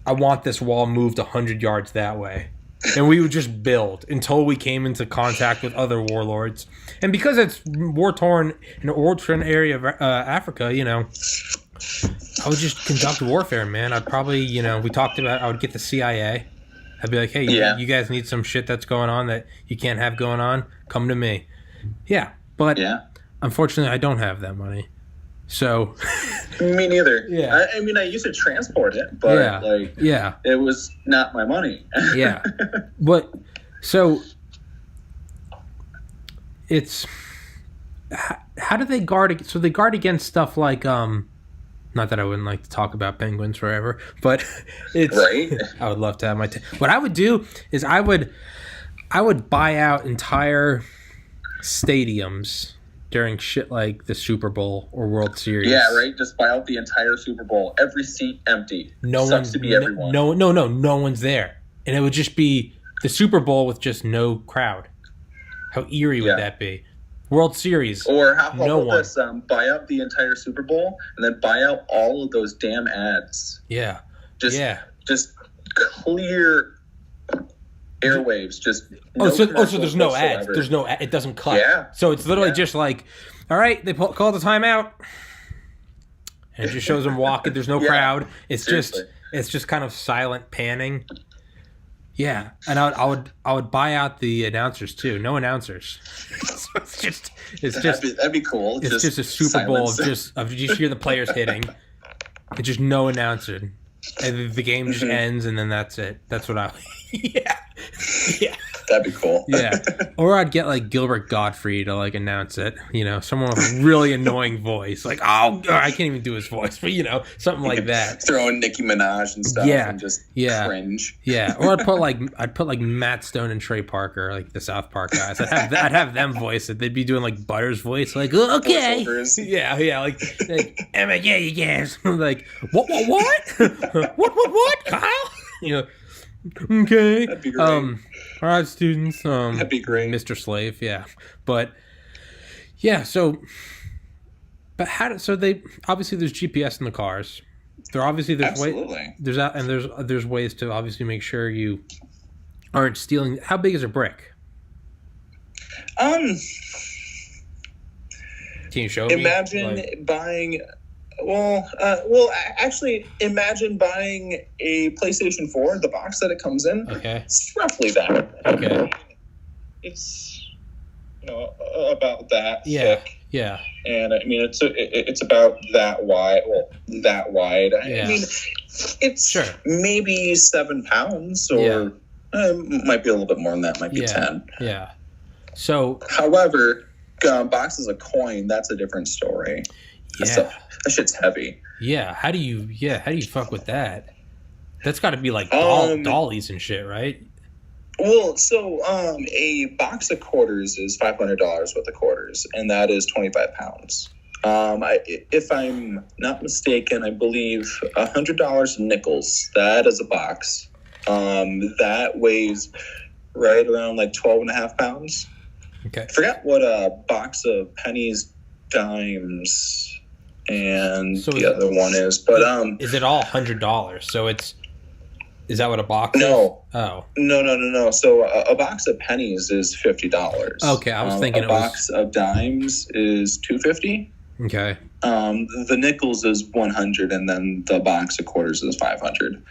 I want this wall moved 100 yards that way, and we would just build until we came into contact with other warlords. And because it's an war-torn area of Africa, I would just conduct warfare, man. I'd probably, we talked about, I would get the CIA. I'd be like, hey, you guys need some shit that's going on that you can't have going on? Come to me. Yeah, but unfortunately, I don't have that money. So. Me neither. Yeah. I mean, I used to transport it, but it was not my money. Yeah. But, so, it's, how do they guard? So they guard against stuff like, not that I wouldn't like to talk about penguins forever, but it's right. I would love to have my. What I would do is I would buy out entire stadiums during shit like the Super Bowl or World Series. Yeah, right. Just buy out the entire Super Bowl. Every seat empty. Sucks to be everyone. No one's there, and it would just be the Super Bowl with just no crowd. How eerie would that be? World Series. Or how about this? Buy out the entire Super Bowl and then buy out all of those damn ads. Yeah. Just clear airwaves. Just so there's no ads. There's no. It doesn't cut. Yeah. So it's literally just like, all right, they call the timeout, and it just shows them walking. There's no crowd. It's just kind of silent panning. Yeah, and I would buy out the announcers too. No announcers. So it's just that'd be cool. It's just a Super Bowl of you just hear the players hitting. It's just no announcer, and the game just ends, and then that's it. That's what I. Yeah. That'd be cool. Yeah, or I'd get like Gilbert Gottfried to like announce it. Someone with a really annoying voice, like I can't even do his voice, but something like that. Throw in Nicki Minaj and stuff, and just cringe. Yeah, or I'd put like Matt Stone and Trey Parker, like the South Park guys. I'd have them voice it. They'd be doing like Butter's voice, like okay, yeah, like Emma, yeah, you guys, like what, what, Kyle, Okay. That'd be great. All right, students. That'd be great. Mr. Slave, yeah. But so they obviously there's GPS in the cars. There's ways to obviously make sure you aren't stealing. How big is a brick? Can you show me? Imagine buying. Actually, imagine buying a PlayStation 4, the box that it comes in. Okay. It's roughly that. Okay. It's about that thick. Yeah. And I mean, it's about that wide. Well, that wide. Yeah. I mean, it's maybe 7 pounds, or might be a little bit more than that. Might be 10. Yeah. So, however, boxes of coin, that's a different story. Yeah. That shit's heavy. Yeah. How do you fuck with that? That's got to be like dollies and shit, right? Well, so a box of quarters is $500 worth of quarters, and that is 25 pounds. If I'm not mistaken, I believe $100 in nickels. That is a box. That weighs right around like 12.5 pounds. Okay. I forgot what a box of pennies, dimes, and the other one is, but is it all $100? So is that what a box no is? Oh, no. So a box of pennies is $50. Okay, I was thinking a box of dimes is $250. Okay. The nickels is $100, and then the box of quarters is $500.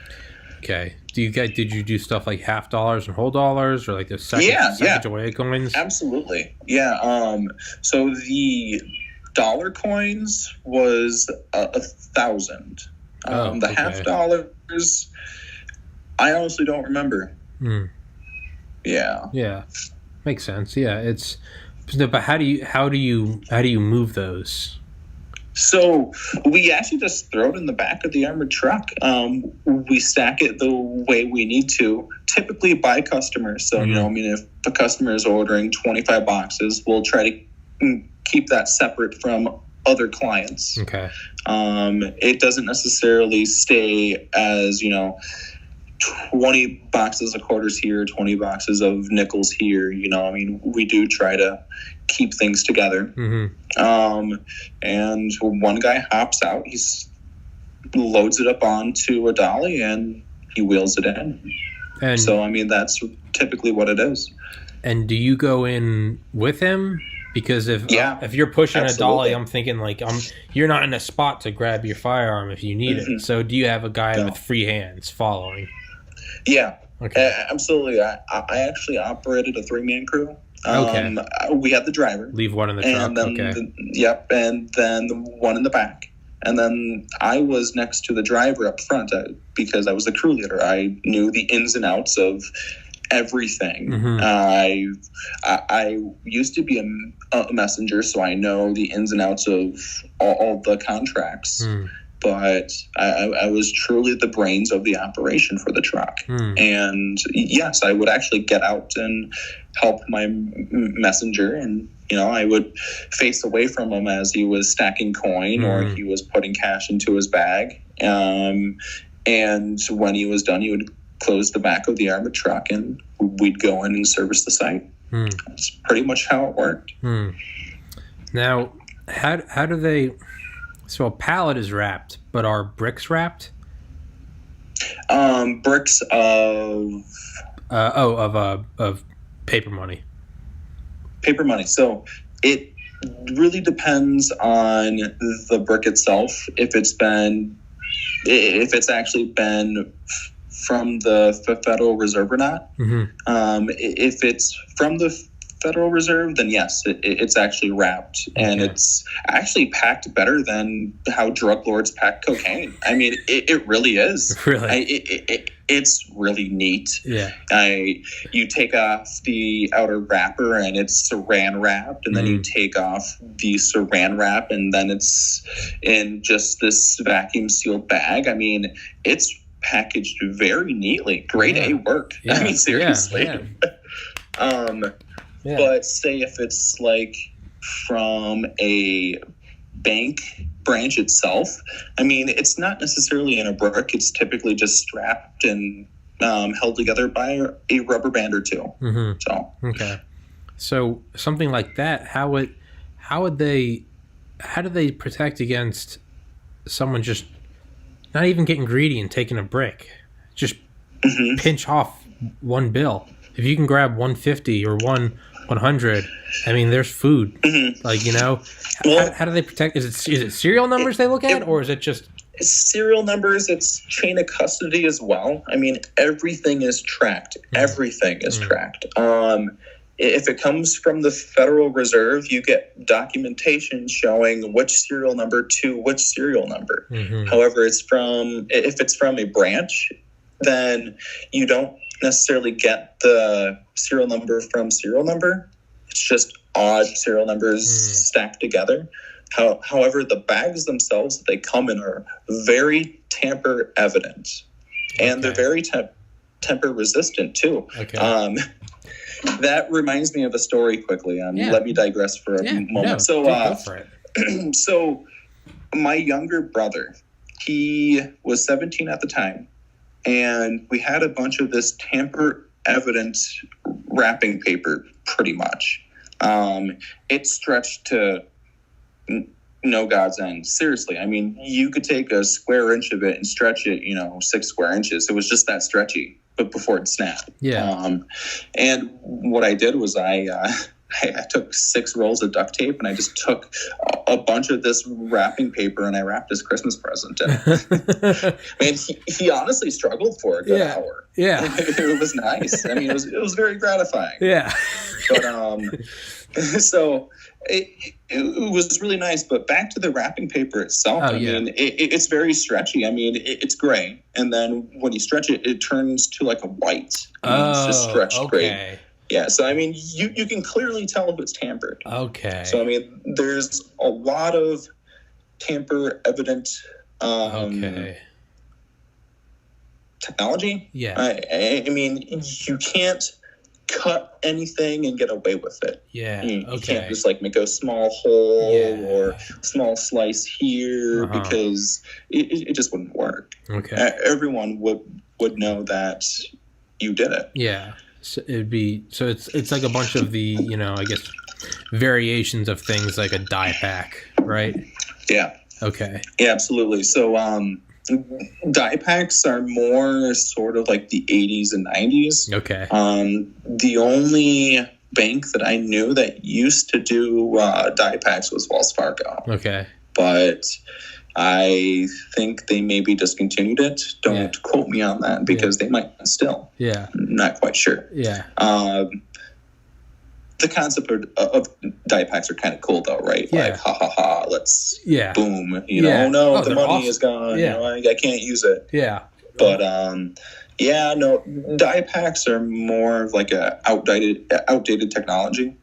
Okay. Did you do stuff like half dollars and whole dollars, or like the second away coins? Absolutely. Yeah. So the dollar coins was 1,000. The half dollars, I honestly don't remember. Yeah. Yeah. Makes sense. Yeah. But how do you move those? So we actually just throw it in the back of the armored truck. We stack it the way we need to, typically by customers. So, if a customer is ordering 25 boxes, we'll try to keep that separate from other clients. Okay. It doesn't necessarily stay as, 20 boxes of quarters here, 20 boxes of nickels here. We do try to keep things together. Mm-hmm. And one guy hops out, he loads it up onto a dolly, and he wheels it in. And so, that's typically what it is. And do you go in with him? Because if you're pushing a dolly, I'm thinking you're not in a spot to grab your firearm if you need it. So do you have a guy with free hands following? Yeah. Okay. Absolutely. I actually operated a 3-man crew. Okay. We had the driver. Leave one in the truck. And then and then the one in the back. And then I was next to the driver up front because I was the crew leader. I knew the ins and outs of everything. Mm-hmm. I used to be a messenger, so I know the ins and outs of all the contracts. But I was truly the brains of the operation for the truck. And yes, I would actually get out and help my messenger, and I would face away from him as he was stacking coin or he was putting cash into his bag. And when he was done, he would close the back of the armored truck, and we'd go in and service the site. That's pretty much how it worked. Now, how do they? So a pallet is wrapped, but are bricks wrapped? Bricks of paper money. Paper money. So it really depends on the brick itself. If it's actually been from the Federal Reserve or not. If it's from the Federal Reserve, then yes, it's actually wrapped, and it's actually packed better than how drug lords pack cocaine. It really is. Really, it's really neat. Yeah. You take off the outer wrapper, and it's saran wrapped, and then you take off the saran wrap, and then it's in just this vacuum sealed bag. It's packaged very neatly. Grade A work. Seriously. But say if it's from a bank branch itself, it's not necessarily in a brick. It's typically just strapped and held together by a rubber band or two. So something like that, how do they protect against someone just not even getting greedy and taking a brick? Just pinch off one bill. If you can grab 150 or 100. I mean, there's food. Mm-hmm. Like, you know, how do they protect? Is it serial numbers they look at, or is it just... It's serial numbers. It's chain of custody as well. I mean, everything is tracked. Everything is tracked. If it comes from the Federal Reserve, you get documentation showing which serial number to which serial number. However, if it's from a branch, then you don't necessarily get the serial number from serial number. It's just odd serial numbers stacked together. However, the bags themselves that they come in are very tamper evident, and they're very temper resistant too. That reminds me of a story quickly. Let me digress for a moment. So my younger brother, he was 17 at the time, and we had a bunch of this tamper evident wrapping paper, pretty much. It stretched to no God's end. Seriously. I mean, you could take a square inch of it and stretch it, 6 square inches. It was just that stretchy, but before it snapped. And what I did was I took 6 rolls of duct tape, and I just took a bunch of this wrapping paper, and I wrapped his Christmas present in it. I mean, he honestly struggled for a good hour. It was nice. I mean, it was very gratifying. But so it was really nice. But back to the wrapping paper itself. I mean, it's very stretchy. I mean, it's gray, and then when you stretch it, it turns to like a white. It's just stretched gray. Yeah, so I mean, you can clearly tell if it's tampered. So I mean, there's a lot of tamper evident technology. I mean, you can't cut anything and get away with it. You can't just like make a small hole or small slice here because it just wouldn't work. Everyone would know that you did it. So it's like a bunch of the, I guess, variations of things like a die pack, right? Yeah, absolutely. So die packs are more sort of like the 80s and 90s. The only bank that I knew that used to do die packs was Wells Fargo. But I think they maybe discontinued it. Don't quote me on that because they might still. Not quite sure. The concept of die packs are kind of cool though, right? Like, let's boom. The money is gone. I can't use it. But no, die packs are more of like a outdated technology.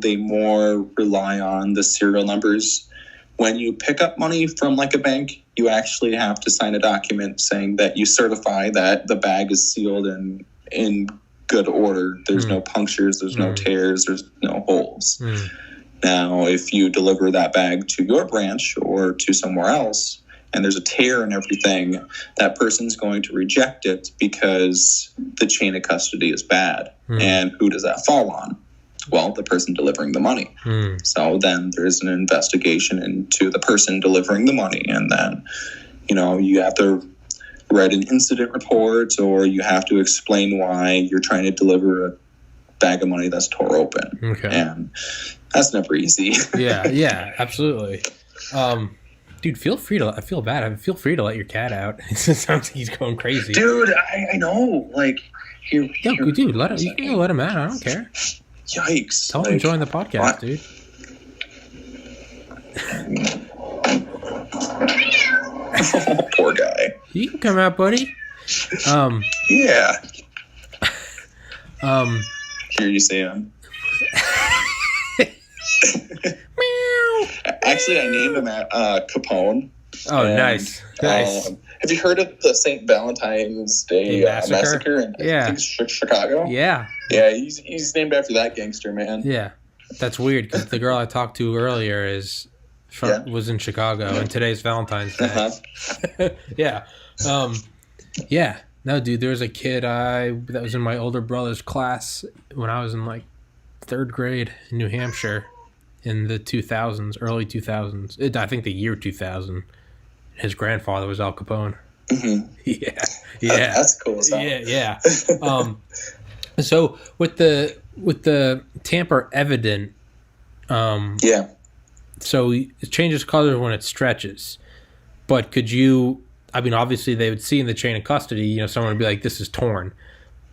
They more rely on the serial numbers. When you pick up money from like a bank, you actually have to sign a document saying that you certify that the bag is sealed and in good order. There's no punctures, there's no tears, there's no holes. Now, if you deliver that bag to your branch or to somewhere else, and there's a tear and everything, that person's going to reject it because the chain of custody is bad. And who does that fall on? Well, the person delivering the money. So then there's an investigation into the person delivering the money. And then, you have to write an incident report, or you have to explain why you're trying to deliver a bag of money that's tore open. And that's never easy. Absolutely. Dude, feel free to, I feel bad. Feel free to let your cat out. It sounds like he's going crazy. Dude, I know. Like, dude, let him, you can let him out. I don't care. Yikes. Tell him to join the podcast, dude. Oh, poor guy. You can come out, buddy. Yeah. Here you see him. Actually, I named him Capone. Oh, nice. Have you heard of the St. Valentine's Day massacre in I think Chicago? Yeah, he's named after that gangster, man. Yeah, that's weird because the girl I talked to earlier was in Chicago, and today's Valentine's Day. No, dude, there was a kid that was in my older brother's class when I was in like 3rd grade in New Hampshire in the 2000s, early 2000s. I think the year 2000. His grandfather was Al Capone. That's cool stuff. So with the with the tamper evident, yeah. So it changes color when it stretches. But could you? I mean, obviously they would see in the chain of custody. You know, someone would be like, "This is torn,"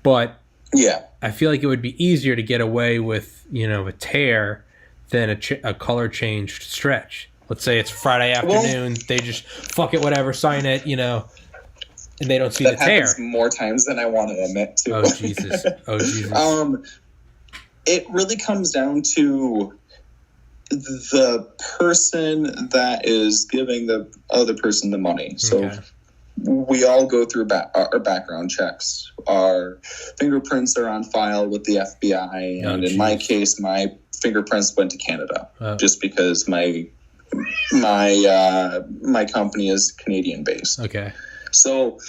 but yeah, I feel like it would be easier to get away with, you know, a tear than a color changed stretch. Let's say it's Friday afternoon, they just fuck it, whatever, sign it, you know, and they don't see the tear. That happens more times than I want to admit to. Oh Jesus! Oh Jesus! It really comes down to the person that is giving the other person the money. So we all go through our background checks. Our fingerprints are on file with the FBI, and in my case, my fingerprints went to Canada just because my company is Canadian based. Okay. So,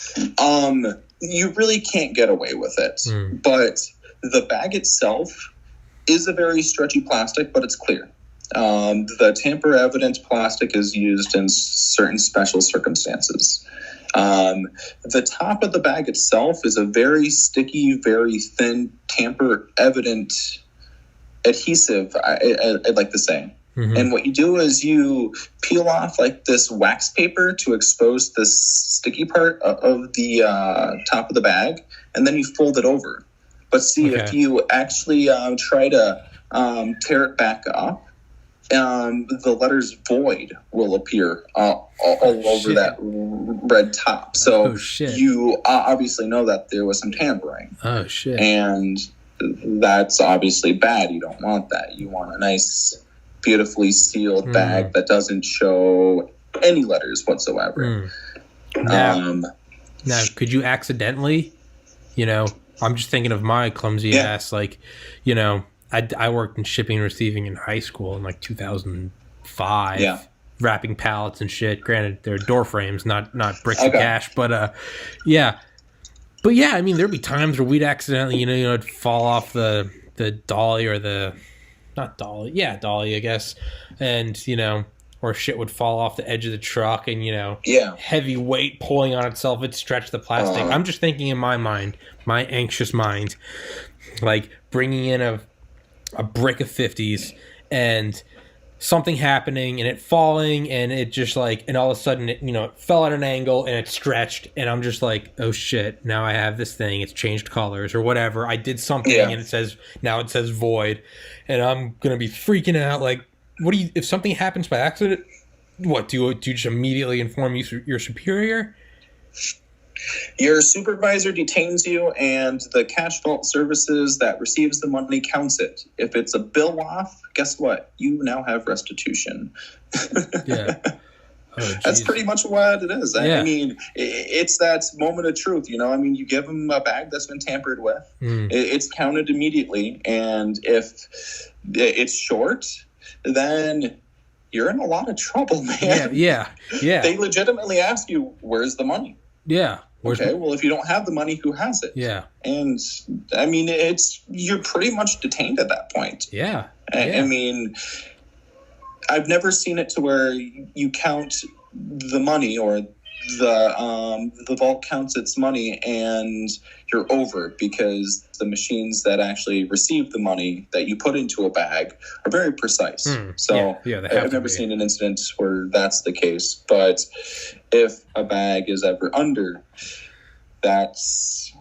you really can't get away with it. But the bag itself is a very stretchy plastic, but it's clear. The tamper-evident plastic is used in certain special circumstances. The top of the bag itself is a very sticky, very thin, tamper-evident adhesive, I'd like to say. And what you do is you peel off like this wax paper to expose the sticky part of the top of the bag, and then you fold it over. But see, if you actually try to tear it back up, the letters void will appear all over that red top. So you obviously know that there was some tampering. Oh, shit. And that's obviously bad. You don't want that. You want a nice, beautifully sealed bag that doesn't show any letters whatsoever. Now, could you accidentally, you know, I'm just thinking of my clumsy ass, like, you know, I worked in shipping and receiving in high school in like 2005, wrapping pallets and shit. Granted, they're door frames, not bricks of cash, but yeah. But yeah, I mean, there'd be times where we'd accidentally, you know, it'd fall off the dolly or dolly, I guess, and you know, or shit would fall off the edge of the truck, and you know, heavy weight pulling on itself, it'd stretch the plastic. I'm just thinking in my mind, my anxious mind, like bringing in a brick of 50s and something happening and it falling and it just like, and all of a sudden it, you know, it fell at an angle and it stretched, and I'm just like, oh shit, now I have this thing, it's changed colors or whatever, I did something and it says void, and I'm gonna be freaking out. Like, what do you, if something happens by accident, what do you just immediately inform your superior? Your supervisor detains you, and the cash vault services that receives the money counts it. If it's a bill off, guess what? You now have restitution. Yeah. Oh, that's pretty much what it is. I mean, it's that moment of truth, you know? I mean, you give them a bag that's been tampered with. It's counted immediately, and if it's short, then you're in a lot of trouble, man. Yeah. They legitimately ask you, where's the money? Yeah. Okay, well, if you don't have the money, who has it? Yeah. And, I mean, you're pretty much detained at that point. Yeah. I mean, I've never seen it to where you count the money, or the vault counts its money and you're over, because the machines that actually receive the money that you put into a bag are very precise. So I've never seen an incident where that's the case. But if a bag is ever under, that's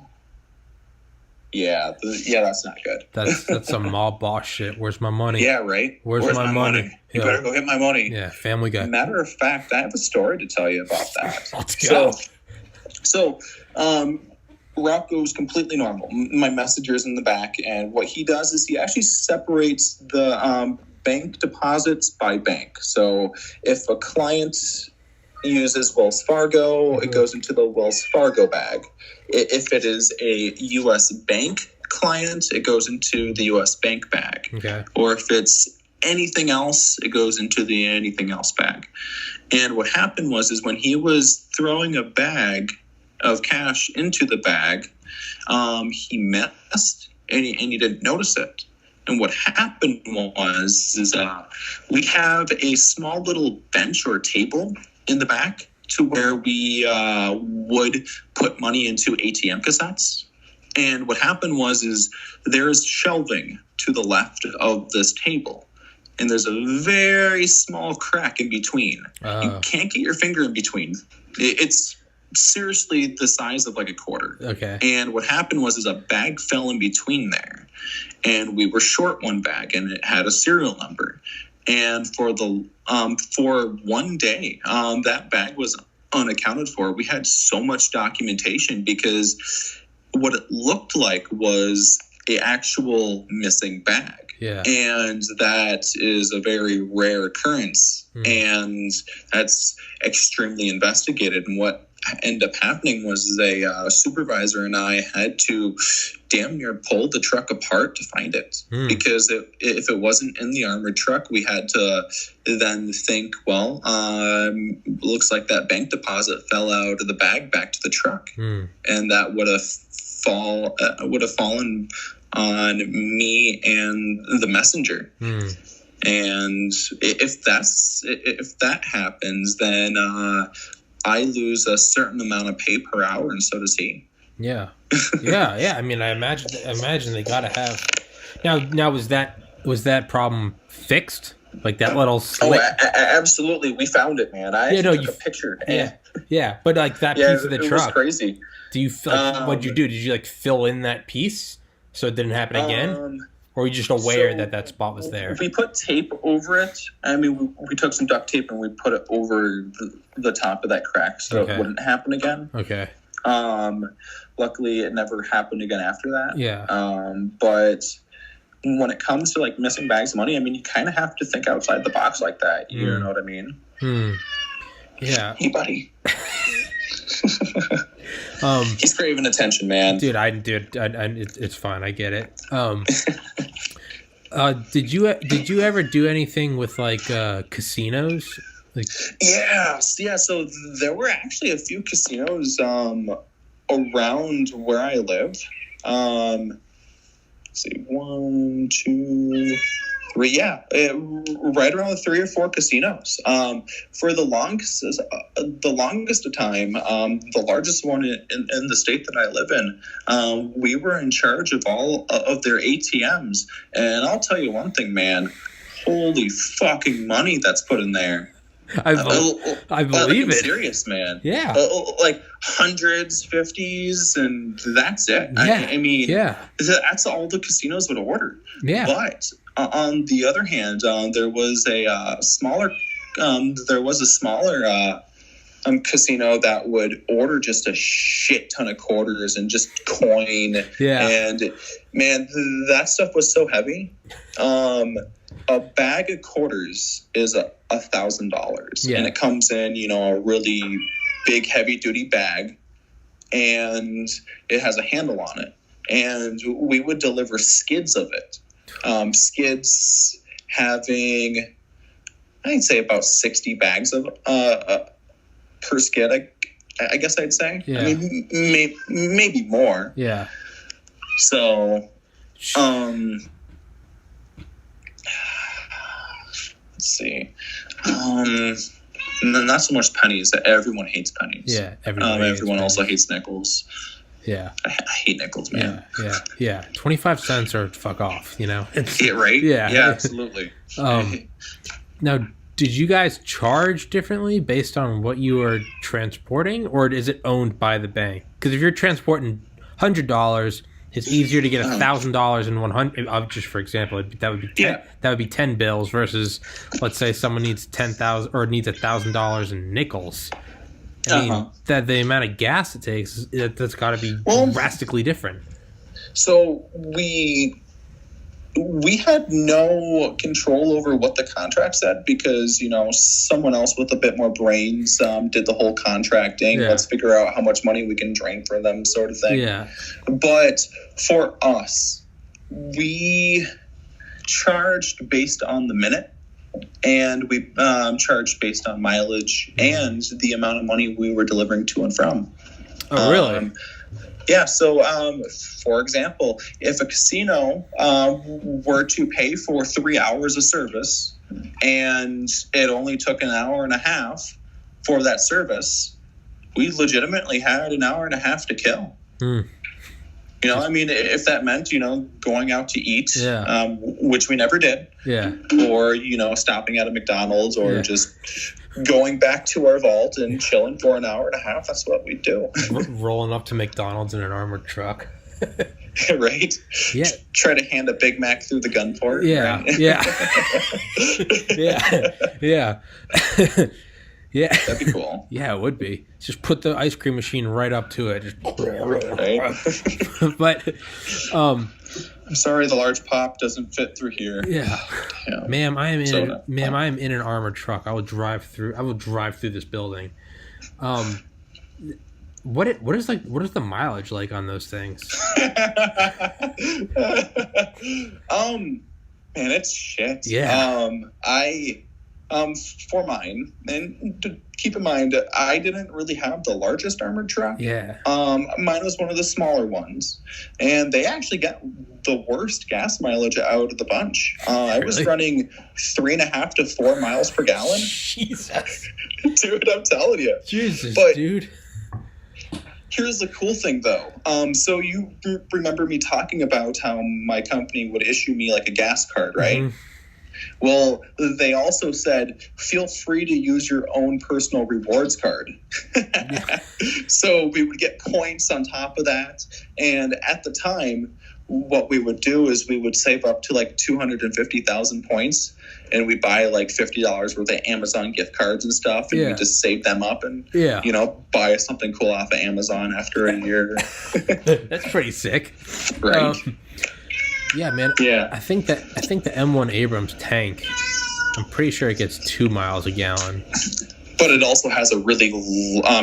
not good. That's some mob boss shit. Where's my money? Yeah, right. Where's my money? You better go get my money. Yeah, Family Guy. Matter of fact, I have a story to tell you about that. Let's go. So, Rock goes completely normal. My messenger's in the back, and what he does is he actually separates the bank deposits by bank. So if a client uses Wells Fargo, it goes into the Wells Fargo bag. If it is a U.S. bank client, it goes into the U.S. bank bag. Okay. Or if it's anything else, it goes into the anything else bag. And what happened was when he was throwing a bag of cash into the bag, he missed and he didn't notice it. And what happened was we have a small little bench or table in the back to where we would put money into ATM cassettes. And what happened is there's shelving to the left of this table. And there's a very small crack in between. You can't get your finger in between. It's seriously the size of like a quarter. Okay. And what happened was a bag fell in between there. And we were short one bag, and it had a serial number. And for one day, that bag was unaccounted for. We had so much documentation because what it looked like was an actual missing bag. Yeah. And that is a very rare occurrence. And that's extremely investigated. And what ended up happening was a supervisor and I had to damn near pull the truck apart to find it. Because if it wasn't in the armored truck, we had to then think, well, looks like that bank deposit fell out of the bag back to the truck. And that would have fallen on me and the messenger. And if that happens, then I lose a certain amount of pay per hour, and so does he. Yeah. I mean, I imagine they gotta have. Now was that problem fixed? Like that little slit? Oh, absolutely. We found it, man. I took a picture. Yeah. But like that piece of the truck. It was crazy. Do you what'd you do? Did you like fill in that piece so it didn't happen again? Or were you just aware that spot was there? We put tape over it. I mean, we took some duct tape and we put it over the top of that crack so it wouldn't happen again. Okay. Luckily, it never happened again after that. Yeah. But when it comes to like missing bags of money, I mean, you kind of have to think outside the box like that. You know what I mean? Yeah. Hey, buddy. He's craving attention, man. Dude, it's fine. I get it. Did you ever do anything with like casinos? Like, yeah. So there were actually a few casinos around where I live. Let's see, 1, 2, 3. Yeah, right around 3 or 4 casinos. For the longest of time, the largest one in the state that I live in, we were in charge of all of their ATMs. And I'll tell you one thing, man. Holy fucking money that's put in there. I believe it. Serious, man. Yeah. Like hundreds, 50s, and that's it. Yeah. I mean, that's all the casinos would order. Yeah. But on the other hand, there was a smaller casino that would order just a shit ton of quarters and just coin. Yeah. And man, that stuff was so heavy. A bag of quarters is $1,000, and it comes in, a really big, heavy-duty bag, and it has a handle on it. And we would deliver skids of it. Skids having, I'd say, about 60 bags of per skid. I guess I'd say. Yeah. I mean, maybe more. Yeah. So, let's see. Not so much pennies. Everyone hates pennies. Yeah, everyone also hates nickels. Yeah, I hate nickels, man. Yeah. 25 cents or fuck off. Yeah, right. Yeah, absolutely. Now, did you guys charge differently based on what you are transporting, or is it owned by the bank? Because if you're transporting $100. It's easier to get $1,000 in 100. Just for example, that would be 10 bills versus, let's say, someone needs $10,000 or needs $1,000 in nickels. I mean, that the amount of gas it takes, that's got to be drastically different. So we had no control over what the contract said because, someone else with a bit more brains did the whole contracting. Yeah. Let's figure out how much money we can drain from them sort of thing. Yeah. But for us, we charged based on the minute, and we charged based on mileage and the amount of money we were delivering to and from. Oh, really? Yeah, so for example, if a casino were to pay for 3 hours of service and it only took an hour and a half for that service, we legitimately had an hour and a half to kill. You know, I mean, if that meant, you know, going out to eat, which we never did. Yeah. Or, you know, stopping at a McDonald's or just going back to our vault and chilling for an hour and a half. That's what we do. Rolling up to McDonald's in an armored truck. Right? Yeah. Try to hand a Big Mac through the gun port. Yeah. Right? Yeah. Yeah. Yeah. That'd be cool. Yeah, it would be. Just put the ice cream machine right up to it. Just... Right? But, I'm sorry the large pop doesn't fit through here. Yeah. Ma'am, I am in an armored truck. I will drive through this building. What is the mileage like on those things? Man, it's shit. Yeah. For mine, and to keep in mind, I didn't really have the largest armored truck. Yeah. Mine was one of the smaller ones, and they actually got the worst gas mileage out of the bunch. I was running 3.5 to 4 miles per gallon. Jesus. Dude, I'm telling you. Jesus, dude. Here's the cool thing, though. So you remember me talking about how my company would issue me like a gas card, right? Mm-hmm. Well, they also said, feel free to use your own personal rewards card. So we would get points on top of that. And at the time, what we would do is we would save up to like 250,000 points. And we buy like $50 worth of Amazon gift cards and stuff. And we just save them up and, you know, buy something cool off of Amazon after a year. That's pretty sick. Right. Yeah, man. Yeah. I think the M1 Abrams tank, I'm pretty sure it gets 2 miles a gallon. But it also has a really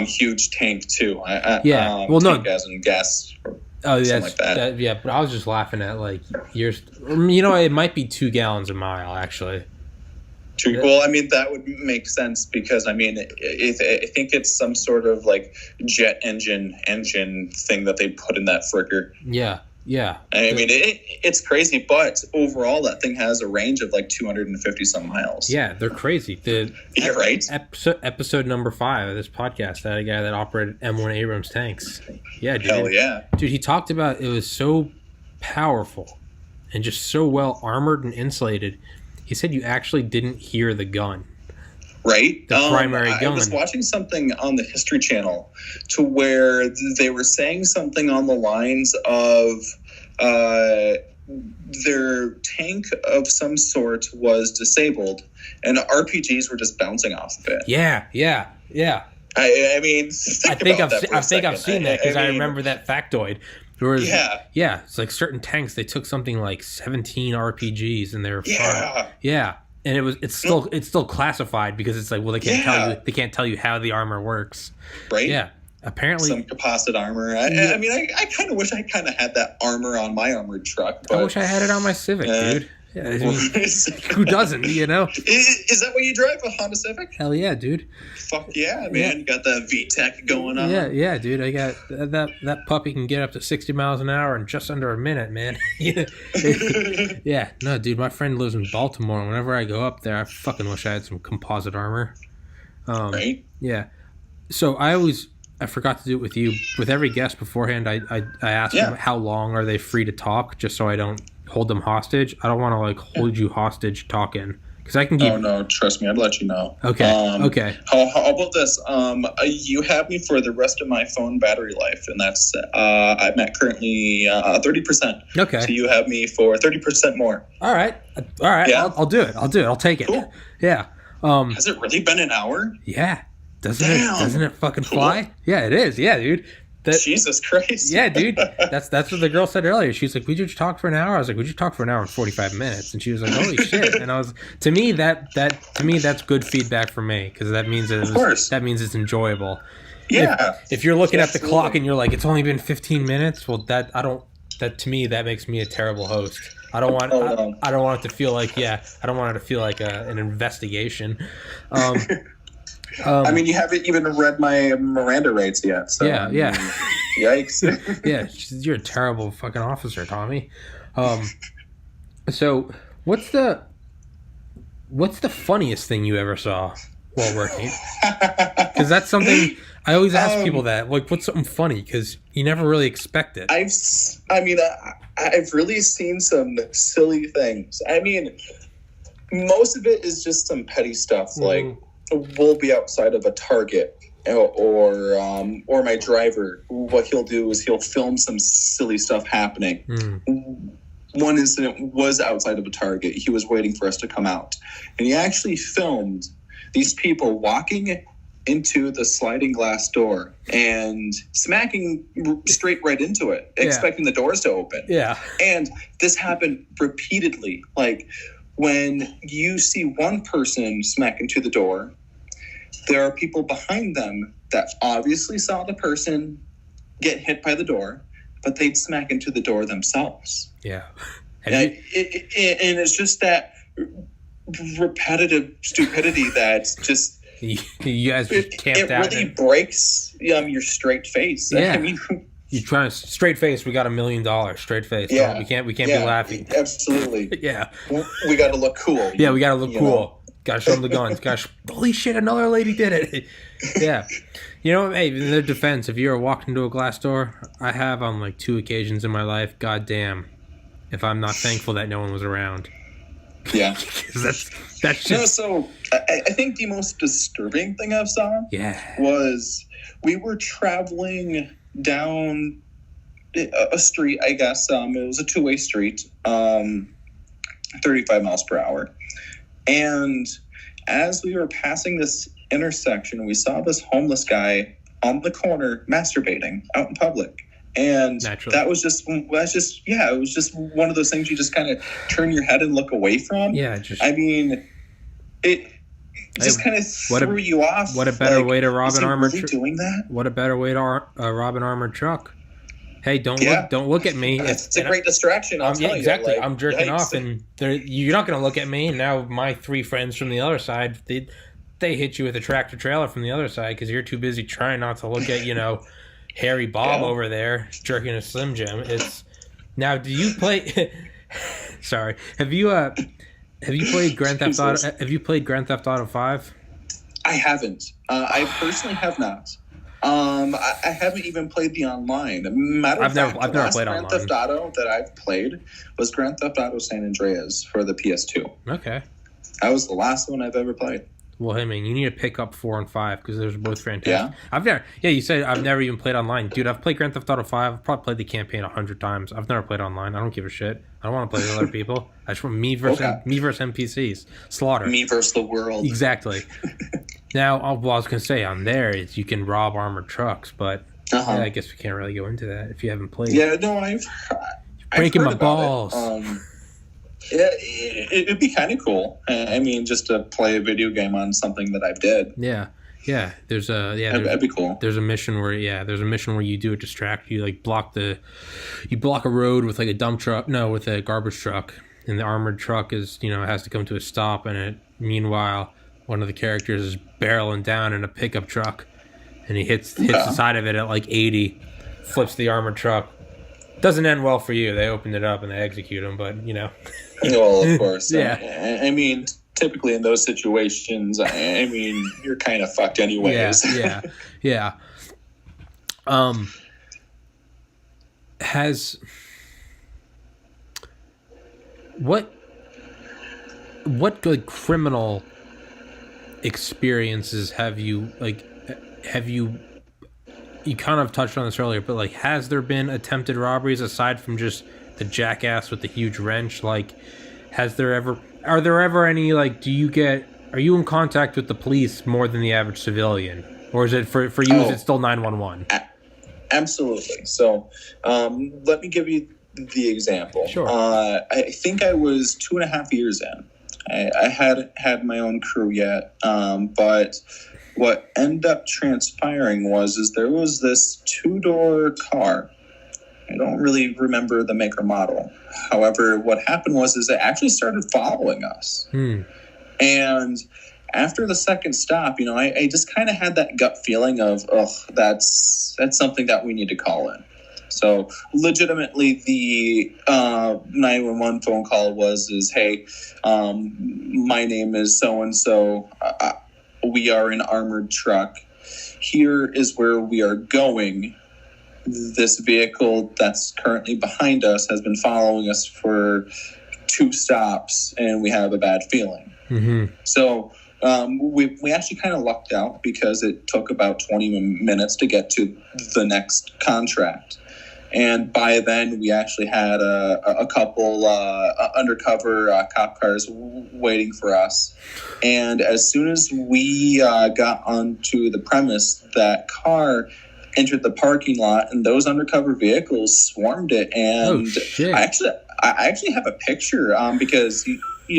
huge tank too. Tank as in gas. Something like that. Yeah, but I was just laughing at like years. You know, it might be 2 gallons a mile actually. Well, I mean, that would make sense because, I mean, I think it's some sort of like jet engine thing that they put in that fricker. Yeah. Yeah. I mean, it's crazy, but overall, that thing has a range of like 250 some miles. Yeah, they're crazy. You're right. Episode number 5 of this podcast, that a guy that operated M1 Abrams tanks. Yeah, dude. Hell yeah. Dude, he talked about it was so powerful and just so well armored and insulated. He said you actually didn't hear the gun. Right? The primary gun. I was watching something on the History Channel to where they were saying something on the lines of their tank of some sort was disabled and RPGs were just bouncing off of it. Yeah. I mean, I think I've seen that because I remember that factoid. It's like certain tanks, they took something like 17 RPGs and they were fun. Yeah. And it's still classified because it's like, well, they can't tell you how the armor works. Right? Yeah. Apparently some composite armor. I mean, I kind of wish I kind of had that armor on my armored truck. But, I wish I had it on my Civic, dude. Yeah, I mean, who doesn't, you know? Is that what you drive, a Honda Civic? Hell yeah, dude. Fuck yeah, man. You got that VTEC going on. Yeah, dude. I got that puppy can get up to 60 miles an hour in just under a minute, man. Yeah. No, dude, my friend lives in Baltimore. Whenever I go up there, I fucking wish I had some composite armor. Right? Yeah. So I forgot to do it with you. With every guest beforehand, I asked them how long are they free to talk, just so I don't hold them hostage. I don't want to like hold you hostage talking because I can keep. Oh no, trust me, I'd let you know. Okay. Okay. How about this? You have me for the rest of my phone battery life, and that's I'm at currently 30%. Okay. So you have me for 30% more. All right. Yeah. I'll do it. I'll take it. Cool. Yeah. Has it really been an hour? Yeah. Doesn't it fucking fly? Cool. Yeah, it is. Yeah, dude. Jesus Christ. Yeah, dude. That's what the girl said earlier. She's like, "Would you talk for an hour?" I was like, "Would you talk for an hour and 45 minutes?" And she was like, "Holy shit!" And I was, to me, that's good feedback for me because that means that means it's enjoyable. Yeah. If you're looking at the clock and you're like, "It's only been 15 minutes," well, that to me that makes me a terrible host. I don't want it to feel like I don't want it to feel like an investigation. I mean, you haven't even read my Miranda rights yet. So, yeah. Yikes. Yeah, you're a terrible fucking officer, Tommy. So, what's the funniest thing you ever saw? while working? Because that's something I always ask people that, like, what's something funny? Because you never really expect it. I've really seen some silly things. I mean, most of it is just some petty stuff. Like, we'll be outside of a Target, or my driver, what he'll do is he'll film some silly stuff happening. One incident was outside of a Target. He was waiting for us to come out, and he actually filmed these people walking into the sliding glass door and smacking straight right into it, expecting the doors to open. Yeah. And this happened repeatedly. Like, when you see one person smack into the door, there are people behind them that obviously saw the person get hit by the door, but they'd smack into the door themselves. Yeah. And it's just that repetitive stupidity that's just... You guys just camped out. It really breaks your straight face. Yeah. I mean, you're trying to straight face. We got $1 million straight face. Yeah. No, we can't be laughing. Absolutely. Yeah. We got to look cool. Yeah, we got to look cool. Got to show them the guns. Gosh, holy shit! Another lady did it. Yeah. You know, hey, in their defense, if you ever walked into a glass door, I have on like 2 occasions in my life. God damn, if I'm not thankful that no one was around. Yeah. that's just... No, so I think the most disturbing thing I saw was we were traveling down a street, I guess. It was a 2-way street, 35 miles per hour. And as we were passing this intersection, we saw this homeless guy on the corner masturbating out in public. And naturally, it was just one of those things you just kind of turn your head and look away from. Yeah, it just kind of threw you off. What a better way to rob an armored truck. Doing that? What a better way to rob an armored truck. Hey, don't look at me. It's a great distraction. I'll tell you. Exactly. I'm jerking off, and you're not going to look at me. And now my 3 friends from the other side, they hit you with a tractor trailer from the other side because you're too busy trying not to look at Harry Bob over there jerking a Slim Jim. It's now. Do you play? Sorry. Have you played Grand Theft Auto? Have you played Grand Theft Auto 5? I haven't. I personally have not. I haven't even played the online. I've never played Grand online. Theft Auto that I've played was Grand Theft Auto San Andreas for the PS2. Okay. That was the last one I've ever played. Well, hey, man, you need to pick up 4 and 5 because those are both fantastic. Yeah? You said I've never even played online. Dude, I've played Grand Theft Auto 5. I've probably played the campaign 100 times. I've never played online. I don't give a shit. I don't want to play with other people. I just want me versus NPCs. Slaughter. Me versus the world. Exactly. Now, I was going to say on there is you can rob armored trucks, but I guess we can't really go into that if you haven't played. Yeah, no, I've breaking my balls. Yeah, it'd be kind of cool. I mean, just to play a video game on something that I've did. Yeah. That'd be cool. There's a mission where you do a distract. You like block a road with like a dump truck. No, with a garbage truck, and the armored truck is has to come to a stop. And meanwhile, one of the characters is barreling down in a pickup truck, and he hits the side of it at like 80, flips the armored truck. Doesn't end well for you. They opened it up and they execute him, but Well, of course. Yeah. I mean, typically in those situations, I mean, you're kind of fucked anyways. Yeah. What good criminal experiences have you you kind of touched on this earlier, but like, has there been attempted robberies aside from just the jackass with the huge wrench? Like, are there ever any, like, are you in contact with the police more than the average civilian? Or is it for you, is it still 911? Absolutely. So, let me give you the example. Sure. I think I was 2.5 years in. I had my own crew yet, but what ended up transpiring was there was this 2-door car. I don't really remember the make or model. However, what happened was it actually started following us. And after the second stop, I just kind of had that gut feeling of, that's something that we need to call in. So legitimately, the 911 phone call was, hey, my name is so-and-so. we are an armored truck. Here is where we are going. This vehicle that's currently behind us has been following us for 2 stops, and we have a bad feeling. Mm-hmm. So we actually kind of lucked out because it took about 20 minutes to get to the next contract. And by then, we actually had a couple undercover cop cars waiting for us. And as soon as we got onto the premise, that car entered the parking lot, and those undercover vehicles swarmed it. And I actually have a picture because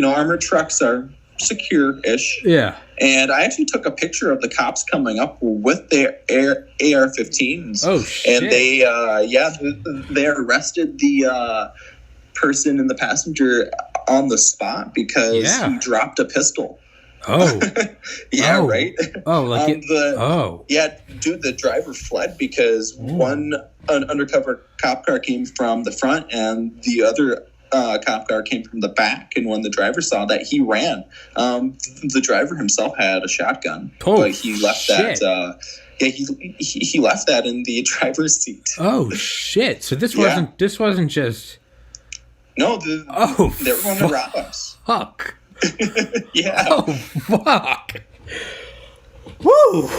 armored trucks are secure-ish. Yeah. And I actually took a picture of the cops coming up with their AR-15s. Oh, shit. And they arrested the person in the passenger on the spot because he dropped a pistol. Oh. Yeah, oh. Right? Oh, like Yeah, dude, the driver fled because one undercover cop car came from the front and the other cop car came from the back. And when the driver saw that, he ran. The driver himself had a shotgun, but he left that. He left that in the driver's seat. Oh shit! So this wasn't just. No, they were going to rob us. Fuck. Yeah. Oh fuck. Woo.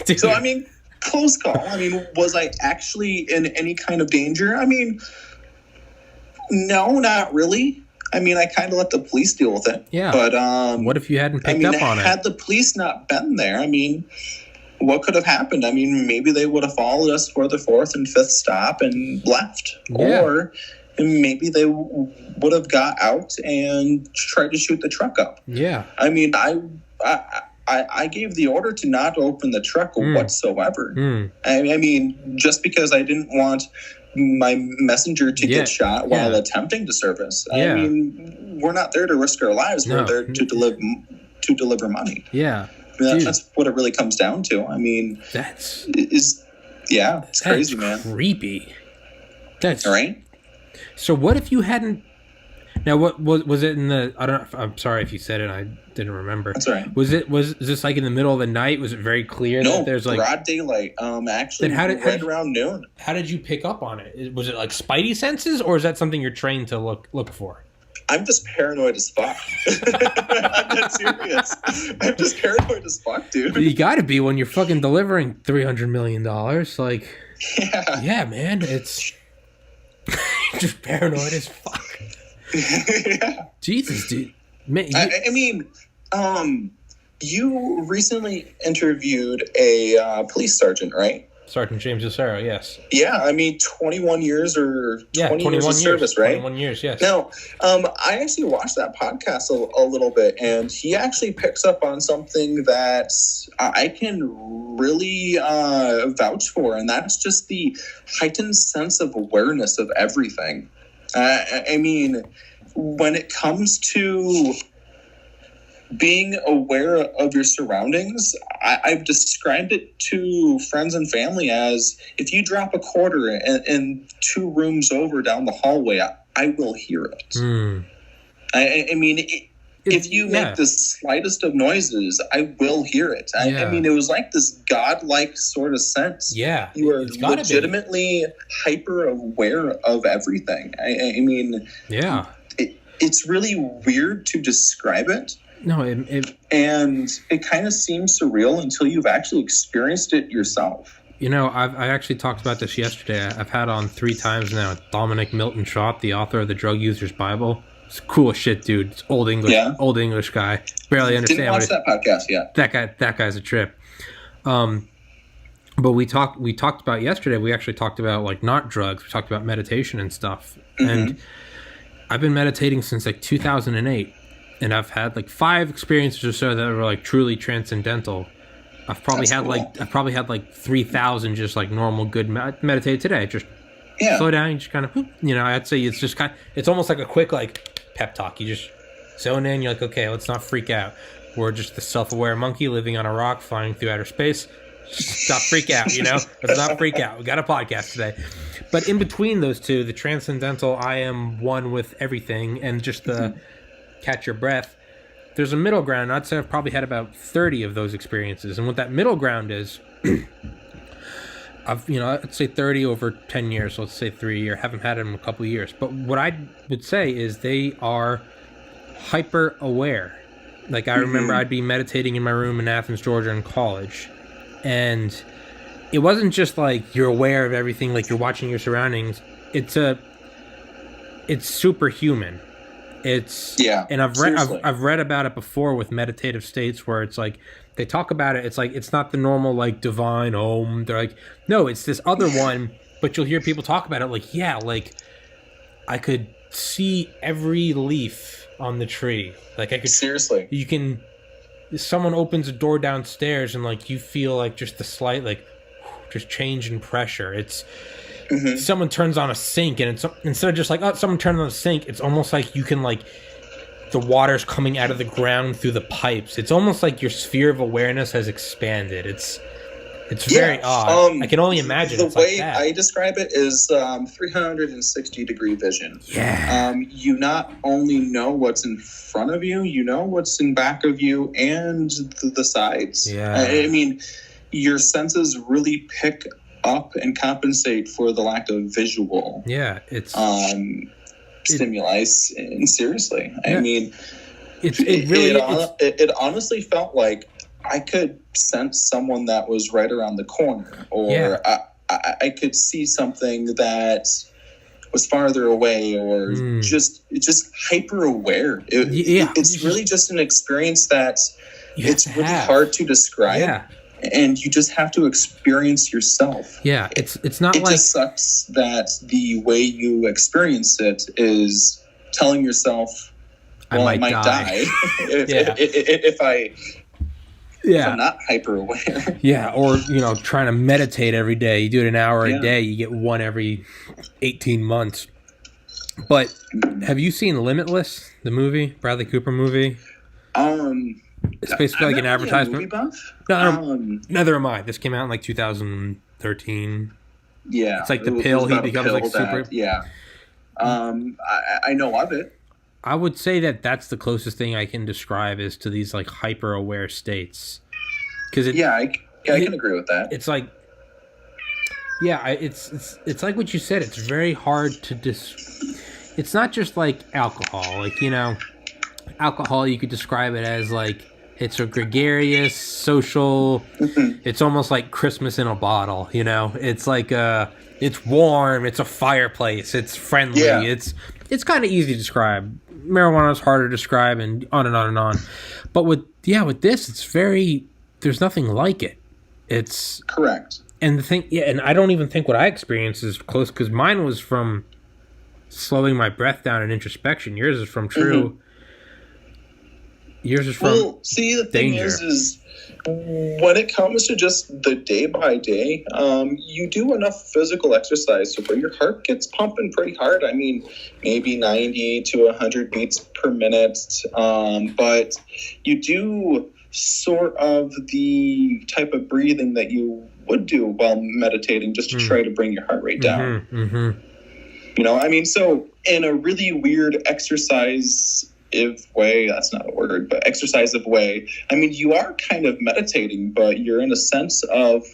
Dude. So I mean, close call. I mean, was I actually in any kind of danger? I mean, no, not really. I mean, I kind of let the police deal with it. Yeah. But what if you hadn't picked up on it? Had the police not been there, I mean, what could have happened? I mean, maybe they would have followed us for the 4th and 5th stop and left, or maybe they would have got out and tried to shoot the truck up. Yeah. I mean, I gave the order to not open the truck whatsoever. I mean, just because I didn't want my messenger to get shot while attempting to service. I mean, we're not there to risk our lives. We're there to deliver money. Yeah. I mean, that's what it really comes down to. I mean, it's crazy, man. Creepy. That's right. So what if you hadn't? Now, what was it in the? I don't. I'm sorry if you said it. I didn't remember. That's all right. Was this like in the middle of the night? Was it very clear that there's like broad daylight? Actually, right around noon. How did you pick up on it? Was it like spidey senses, or is that something you're trained to look for? I'm just paranoid as fuck. I'm not serious. I'm just paranoid as fuck, dude. You got to be when you're fucking delivering $300 million. Like, yeah, man, it's just paranoid as fuck. Yeah. Jesus, dude. Man, I mean, you recently interviewed a police sergeant, right? Sergeant James Lucero, yes. Yeah, I mean, 21 years or 20 years of service, right? 21 years, yes. Now, I actually watched that podcast a little bit, and he actually picks up on something that I can really vouch for, and that's just the heightened sense of awareness of everything. I mean, when it comes to being aware of your surroundings, I've described it to friends and family as if you drop a quarter in 2 rooms over down the hallway, I will hear it. I mean, if you make the slightest of noises, I will hear it. I mean, it was like this godlike sort of sense. Yeah. You are legitimately hyper aware of everything. I mean, it's really weird to describe it. No, and it kind of seems surreal until you've actually experienced it yourself. You know, I actually talked about this yesterday. I've had on 3 times now Dominic Milton Schott, the author of the Drug User's Bible. It's cool as shit, dude. It's old English guy. Barely understand. Didn't watch that podcast yet. That guy's a trip. But we talked about yesterday. We actually talked about like not drugs. We talked about meditation and stuff. Mm-hmm. And I've been meditating since like 2008. And I've had like 5 experiences or so that were like truly transcendental. I've probably had like 3,000 just like normal good meditate today. Just slow down, you just kind of, I'd say it's just it's almost like a quick like pep talk. You just zone in, you're like, okay, let's not freak out. We're just the self-aware monkey living on a rock flying through outer space. Stop freak out, Let's not freak out. We got a podcast today. But in between those two, the transcendental I am one with everything and just the catch your breath, there's a middle ground. I'd say I've probably had about 30 of those experiences. And what that middle ground is, I'd say 30 over 10 years. So let's say 3 years. Haven't had them in a couple of years. But what I would say is they are hyper aware. Like I remember I'd be meditating in my room in Athens, Georgia in college. And it wasn't just like you're aware of everything, like you're watching your surroundings. It's superhuman. And I've read about it before with meditative states where it's like they talk about it. It's like it's not the normal like divine om. They're like, no, it's this other one. But you'll hear people talk about it like, yeah, like I could see every leaf on the tree. Like I could seriously. You can. Someone opens a door downstairs and like you feel like just the slight like just change in pressure. It's someone turns on a sink and it's instead of just like someone turned on a sink, it's almost like you can like the water's coming out of the ground through the pipes. It's almost like your sphere of awareness has expanded. It's very odd. I can only imagine the way I describe it is 360-degree vision. Yeah. You not only know what's in front of you, you know what's in back of you and the sides. Yeah. I mean, your senses really pick up and compensate for the lack of visual. Yeah, it's stimuli. And seriously, yeah. I mean, it honestly felt like I could sense someone that was right around the corner, or I could see something that was farther away, or just hyper aware. It's really just an experience that it's really hard to describe. Yeah. And you just have to experience yourself. Yeah, it's not it like... It just sucks that the way you experience it is telling yourself, well, I might die. if I'm not hyper aware. Yeah, or trying to meditate every day. You do it an hour a day, you get one every 18 months. But have you seen Limitless, the movie, Bradley Cooper movie? It's basically like an advertisement. No, neither am I. This came out in like 2013. Yeah, it's like the pill. He becomes like super. I know of it. I would say that's the closest thing I can describe is to these like hyper aware states. Because I can agree with that. It's like, it's like what you said. It's very hard to It's not just like alcohol. Like alcohol, you could describe it as like it's a gregarious, social. It's almost like Christmas in a bottle. It's like it's warm. It's a fireplace. It's friendly. Yeah. It's kind of easy to describe. Marijuana is harder to describe, and on and on and on. But with this, it's very. There's nothing like it. It's correct. And the thing, and I don't even think what I experienced is close because mine was from slowing my breath down and introspection. Yours is from true. Yours is from the danger. Thing is when it comes to just the day by day, you do enough physical exercise to where your heart gets pumping pretty hard. I mean, maybe 90 to 100 beats per minute. But you do sort of the type of breathing that you would do while meditating just to try to bring your heart rate down. I mean, so in a really weird exercise way, that's not a word, but exercise of way, I mean, you are kind of meditating, but you're in a sense of,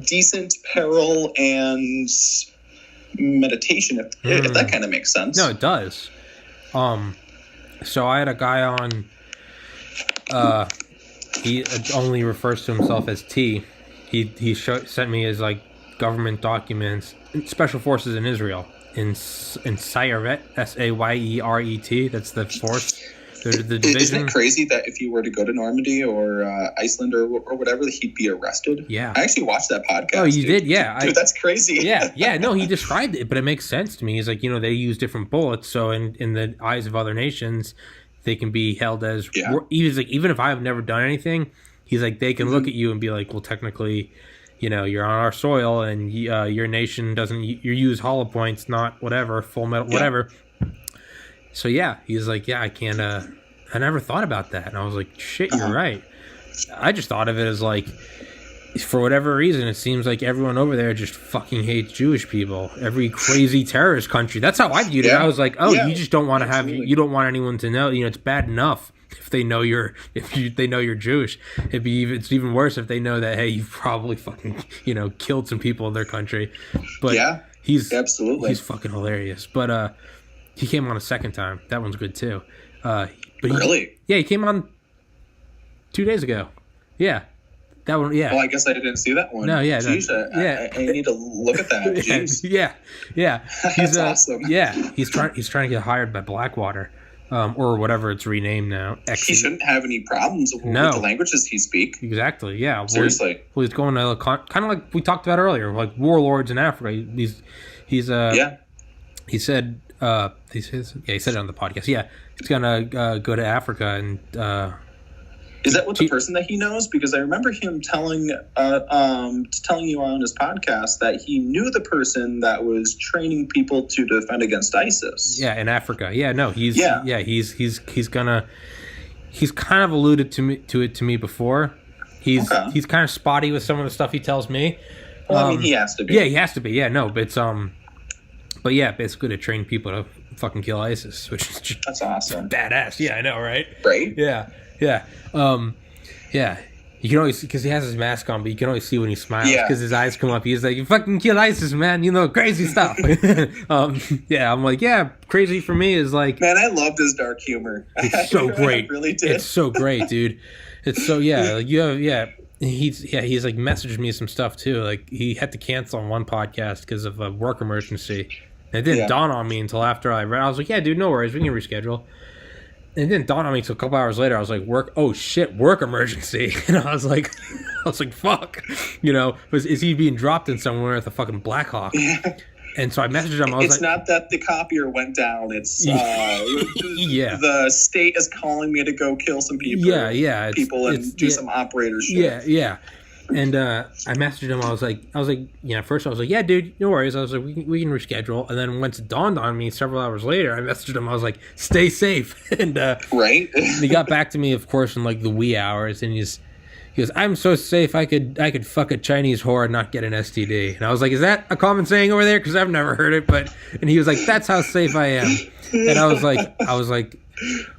decent peril and meditation, if that kind of makes sense. No, it does. So I had a guy on, he only refers to himself as T. He sent me his like government documents, special forces in Israel. In Sayeret, Sayeret, that's the force, the division. Isn't it crazy that if you were to go to Normandy or Iceland or whatever, he'd be arrested? Yeah. I actually watched that podcast. Oh, you did? Yeah. Dude, that's crazy. Yeah. No, he described it, but it makes sense to me. He's like, they use different bullets, so in the eyes of other nations, they can be held as... Yeah. He's like, even if I have never done anything, he's like, they can look at you and be like, well, technically... you're on our soil, and your nation doesn't. You use hollow points, not whatever, full metal, whatever. So he's like, I can't. I never thought about that, and I was like, shit, you're right. I just thought of it as like, for whatever reason, it seems like everyone over there just fucking hates Jewish people. Every crazy terrorist country. That's how I viewed it. I was like, oh, you just don't want to have, you don't want anyone to know. You know, it's bad enough if they know they know you're Jewish. It's even worse if they know that, hey, you've probably fucking, you know, killed some people in their country. But he's fucking hilarious. But he came on a second time. That one's good too. But he came on 2 days ago. Yeah. That one, yeah. Well, I guess I didn't see that one. No, yeah. Jeez, I need to look at that. Jeez. Yeah. That's awesome. Yeah, he's trying to get hired by Blackwater, or whatever it's renamed now. He shouldn't have any problems with the languages he speaks. Exactly, yeah. Seriously. Well, he's going to, kind of like we talked about earlier, like warlords in Africa. He said he said it on the podcast. Yeah, he's gonna go to Africa and. Is that with the person that he knows? Because I remember him telling you on his podcast that he knew the person that was training people to defend against ISIS. Yeah, in Africa. Yeah, no, he's kind of alluded to me before. He's kind of spotty with some of the stuff he tells me. Well, I mean, he has to be. Yeah, he has to be. Yeah, no, but basically to train people to fucking kill ISIS, which is just that's awesome. Badass. Yeah, I know, right? Right? Yeah. You can always, because he has his mask on, but you can always see when he smiles because his eyes come up. He's like, "You fucking kill ISIS, man! You know, crazy stuff." I'm like, yeah, crazy for me is like, man, I loved his dark humor. It's so great. I really did. It's so great, dude. It's so like he's like messaged me some stuff too. Like he had to cancel on one podcast because of a work emergency. And it didn't dawn on me until after I read. I was like, yeah, dude, no worries, we can reschedule. And it didn't dawn on me until a couple hours later. I was like, work emergency. And I was like, fuck. You know, is he being dropped in somewhere with a fucking Black Hawk? And so I messaged him. It's not that the copier went down. It's the state is calling me to go kill some people. People and do some operator shit. Yeah. And I messaged him. I was like, first I was like, yeah, dude, no worries. I was like, we can reschedule. And then once it dawned on me several hours later, I messaged him. I was like, stay safe. And right. And he got back to me, of course, in like the wee hours, and he goes, I'm so safe I could fuck a Chinese whore and not get an STD. And I was like, is that a common saying over there? Because I've never heard it. And he was like, that's how safe I am. And I was like.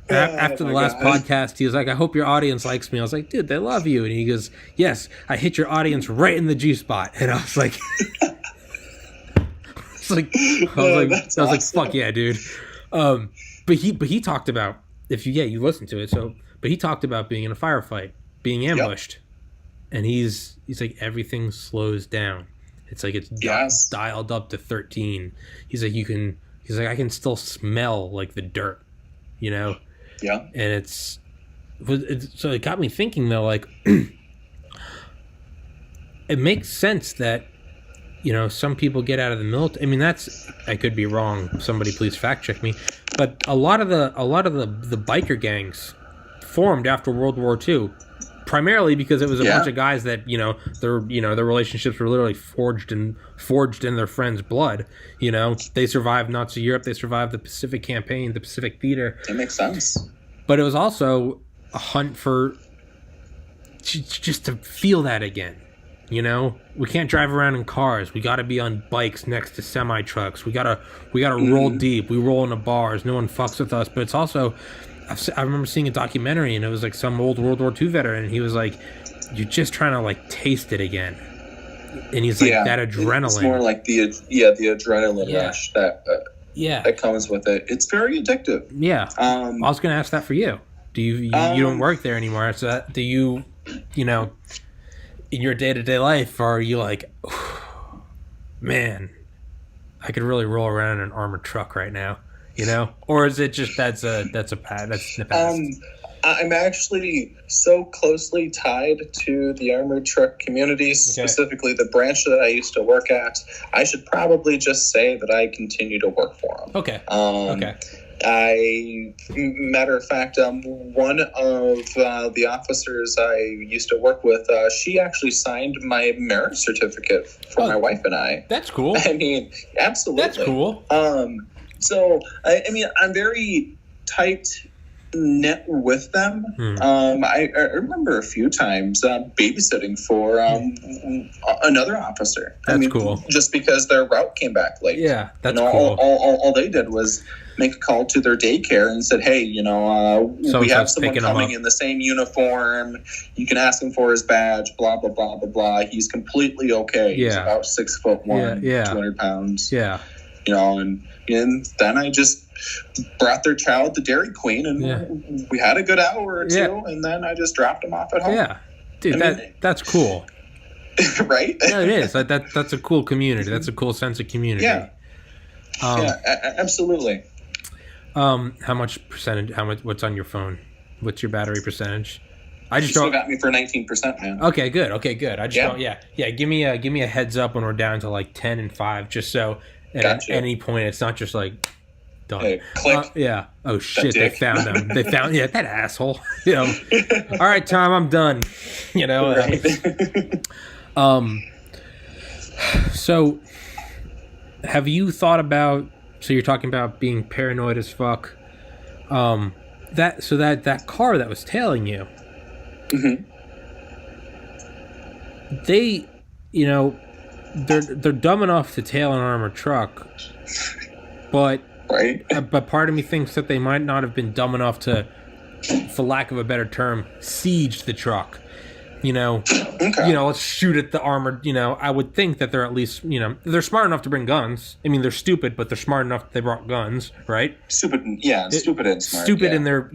After the last podcast, he was like, I hope your audience likes me. I was like, dude, they love you. And he goes, yes, I hit your audience right in the G spot. And I was like, fuck yeah, dude. But he talked about, you listen to it. But he talked about being in a firefight, being ambushed. And he's like, everything slows down. It's like, it's dialed up to 13. He's like, I can still smell like the dirt. You know? Yeah. And so it got me thinking though, like, it makes sense that, you know, some people get out of the military. I mean, I could be wrong. Somebody please fact check me. But a lot of the biker gangs formed after World War II, primarily because it was a bunch of guys that, their relationships were literally forged in their friends' blood. You know, they survived Nazi Europe, they survived the Pacific Campaign, the Pacific Theater. It makes sense. But it was also a hunt for just to feel that again. You know, we can't drive around in cars. We got to be on bikes next to semi trucks. We gotta roll deep. We roll into bars. No one fucks with us. But it's also, I remember seeing a documentary, and it was like some old World War II veteran, and he was like, "You're just trying to like taste it again." And he's like, that adrenaline. It's more like the adrenaline rush that comes with it. It's very addictive. Yeah. I was gonna ask that for you. Do you don't work there anymore? So do you in your day-to-day life, are you like, oh, man, I could really roll around in an armored truck right now, you know? Or is it just that's the past? I'm actually so closely tied to the armored truck community, specifically the branch that I used to work at. I should probably just say that I continue to work for them. Okay. Matter of fact, one of the officers I used to work with, she actually signed my marriage certificate for my wife and I. That's cool. I mean, absolutely. That's cool. So, I mean, I'm very tight knit with them. I remember a few times babysitting for another officer. That's cool. Just because their route came back late. Yeah, that's cool. All they did was make a call to their daycare and said, hey, we have someone coming in the same uniform. You can ask him for his badge, blah, blah, blah, blah, blah. He's completely okay. Yeah. He's about 6'1", 200 pounds. Yeah. And then I just brought their child to Dairy Queen, and we had a good hour or two, and then I just dropped them off at home. Yeah. Dude, that's cool. Right? Yeah, it is. That's a cool community. That's a cool sense of community. Yeah. Absolutely. How much percentage? What's on your phone? What's your battery percentage? I just still got me for 19%, man. Okay, good. I just don't. Yeah. Give me a heads up when we're down to like 10 and 5, just so at any point it's not just like done. Hey, click. Yeah. Oh shit! They found them. They found that asshole. All right, Tom, I'm done. Right. So, have you thought about? So you're talking about being paranoid as fuck. That car that was tailing you. Mm-hmm. They, they're dumb enough to tail an armored truck, but right. But part of me thinks that they might not have been dumb enough to, for lack of a better term, siege the truck. Okay. Let's shoot at the armored. I would think that they're at least, they're smart enough to bring guns. I mean, they're stupid, but they're smart enough that they brought guns, right? Stupid and smart. Stupid and they're,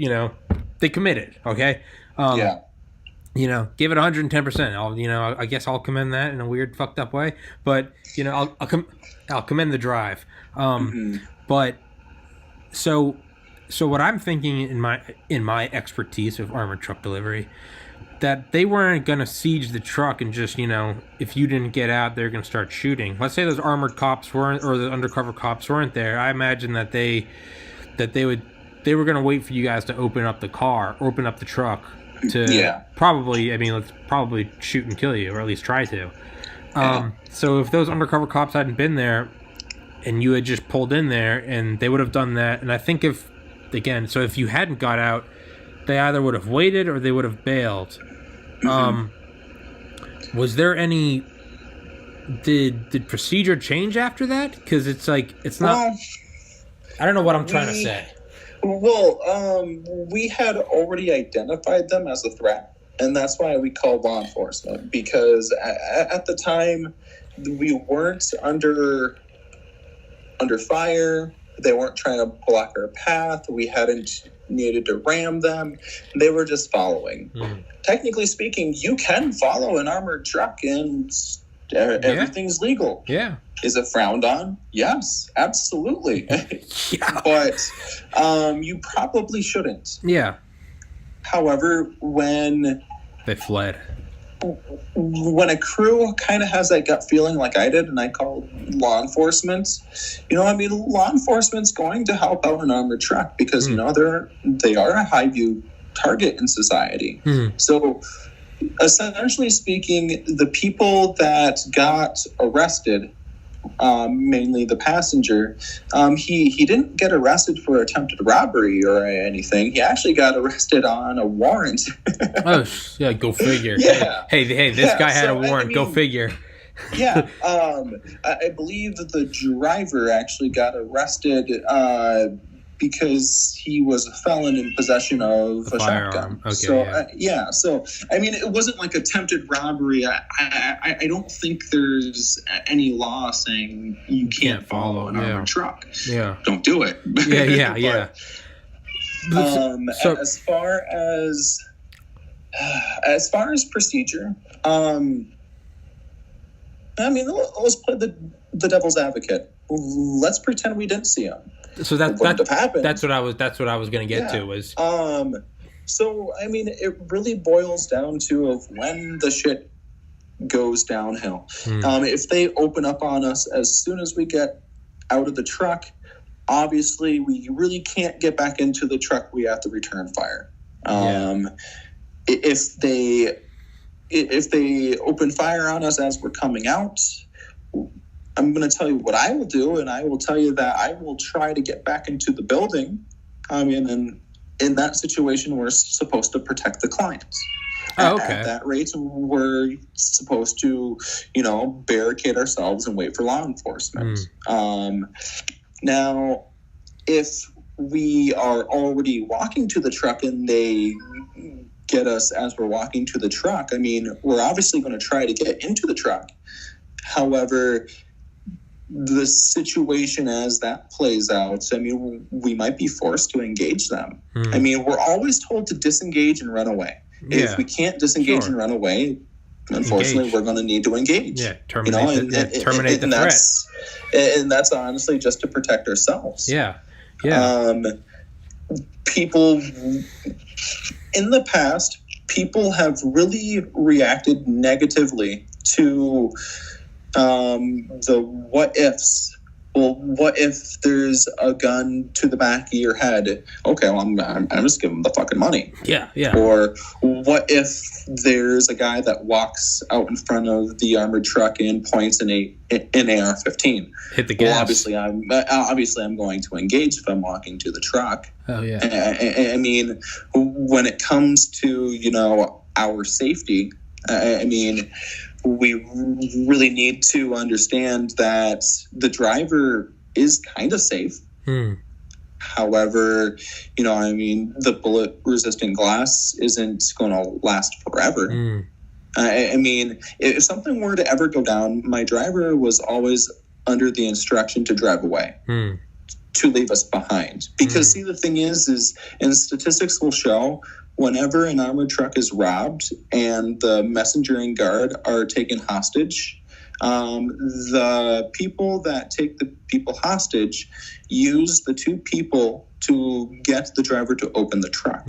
they committed. Okay. Give it 110%. I guess I'll commend that in a weird, fucked up way. But I'll commend the drive. But so what I'm thinking in my expertise of armored truck delivery, that they weren't going to siege the truck and just, if you didn't get out, they're going to start shooting. Let's say those armored cops weren't, or the undercover cops weren't there. I imagine that they were going to wait for you guys to open up the truck to let's probably shoot and kill you, or at least try to. So if those undercover cops hadn't been there and you had just pulled in there, and they would have done that. And I think if you hadn't got out, they either would have waited or they would have bailed. Was there any... Did procedure change after that? Because it's not... Well, I don't know what I'm trying to say. Well, we had already identified them as a threat, and that's why we called law enforcement. Because at the time, we weren't under fire. They weren't trying to block our path. We hadn't needed to ram them. They were just following. Technically speaking, you can follow an armored truck and everything's legal. Yeah. Is it frowned on? Yes, absolutely. Yeah. But you probably shouldn't. Yeah. However, when they fled, when a crew kind of has that gut feeling like I did, and I called law enforcement, law enforcement's going to help out an armored truck because, they are a high view target in society. So essentially speaking, the people that got arrested, mainly the passenger, he didn't get arrested for attempted robbery or anything. He actually got arrested on a warrant. Oh, yeah, go figure. Yeah. Hey, this guy had a warrant. Go figure. Yeah. I believe that the driver actually got arrested because he was a felon in possession of a shotgun. Okay, so it wasn't like attempted robbery. I don't think there's any law saying you can't follow an armored truck. Yeah, don't do it. Yeah. So as far as procedure, let's play the devil's advocate. Let's pretend we didn't see him. So that's what I was going to get to was. So it really boils down to of when the shit goes downhill. If they open up on us as soon as we get out of the truck, obviously we really can't get back into the truck. We have to return fire. If they open fire on us as we're coming out, I'm going to tell you what I will do, and I will tell you that I will try to get back into the building. And in that situation, we're supposed to protect the clients. Oh, okay. At that rate, we're supposed to, barricade ourselves and wait for law enforcement. Now, if we are already walking to the truck and they get us as we're walking to the truck, I mean, we're obviously going to try to get into the truck. However, the situation as that plays out, I mean, we might be forced to engage them. I mean, we're always told to disengage and run away. Yeah. If we can't disengage and run away, unfortunately, we're going to need to engage. Yeah, terminate the threat. And that's honestly just to protect ourselves. Yeah. People in the past, people have really reacted negatively to the what ifs. Well, what if there's a gun to the back of your head? Okay, well, I'm just giving them the fucking money. Yeah. Or what if there's a guy that walks out in front of the armored truck and points an AR-15? Hit the gas. Well, obviously, I'm going to engage if I'm walking to the truck. Oh yeah. I mean, when it comes to our safety, I mean, we really need to understand that the driver is kind of safe. However, I mean, the bullet-resistant glass isn't going to last forever. I mean, if something were to ever go down, my driver was always under the instruction to drive away, to leave us behind. Because, see, the thing is, and statistics will show, whenever an armored truck is robbed and the messenger and guard are taken hostage, the people that take the people hostage use the two people to get the driver to open the truck.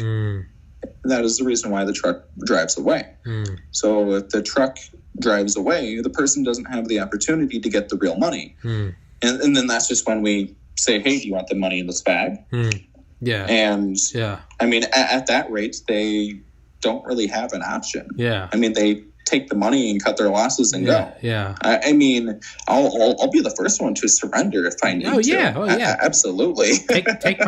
That is the reason why the truck drives away. So if the truck drives away, the person doesn't have the opportunity to get the real money. And then that's just when we say, hey, do you want the money in this bag? Yeah. And I mean, at that rate, they don't really have an option. Yeah. I mean, they take the money and cut their losses and go. Yeah. I mean, I'll be the first one to surrender if I need to. Oh yeah. Absolutely. take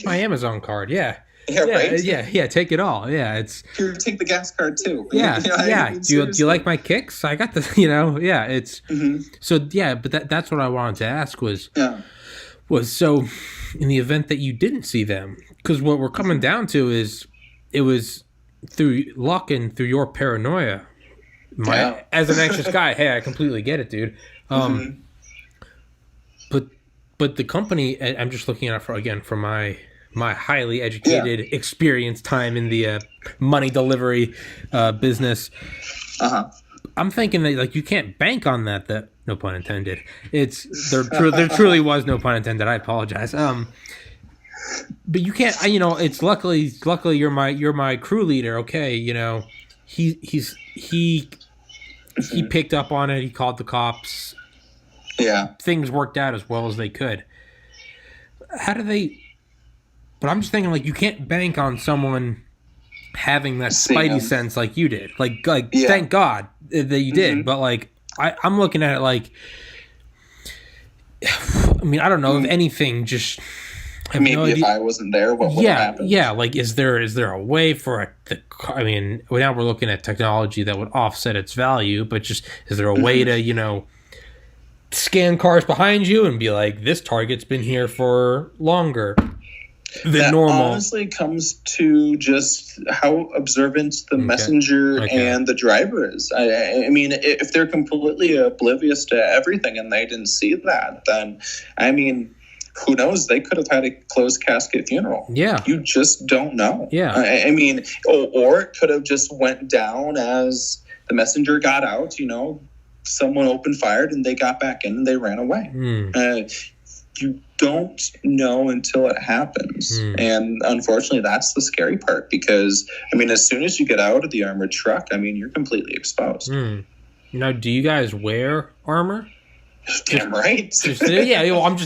my Amazon card. Yeah. Yeah, right. Yeah. Take it all. Yeah, it's. Here, take the gas card too. Yeah, I mean, do you like my kicks? I got the. Yeah. It's. So yeah, but that's what I wanted to ask was so in the event that you didn't see them, because what we're coming down to is it was through luck and through your paranoia. As an anxious guy, hey, I completely get it, dude. But the company, I'm just looking at it from my highly educated, experienced time in the money delivery business. I'm thinking that you can't bank on that. That no pun intended. There truly was no pun intended. I apologize. But you can't. It's luckily you're my crew leader. Okay, he picked up on it. He called the cops. Yeah, things worked out as well as they could. How do they? But I'm just thinking, you can't bank on someone having that spidey sense like you did. Thank God that you did. But I'm looking at it I mean, I don't know if anything. Just maybe if I wasn't there, what would have happened? Yeah. Is there a way for it? I mean, now we're looking at technology that would offset its value, but just is there a way to scan cars behind you and be like, this target's been here for longer than normal? Honestly comes to just how observant the messenger and the driver is. I mean, if they're completely oblivious to everything and they didn't see that, then I mean, who knows? They could have had a closed casket funeral. Yeah, you just don't know. Yeah, I mean, or it could have just went down as the messenger got out. Someone opened fire and they got back in and they ran away. You don't know until it happens. And unfortunately, that's the scary part because, I mean, as soon as you get out of the armored truck, I mean, you're completely exposed. Now, do you guys wear armor? Damn right. I'm just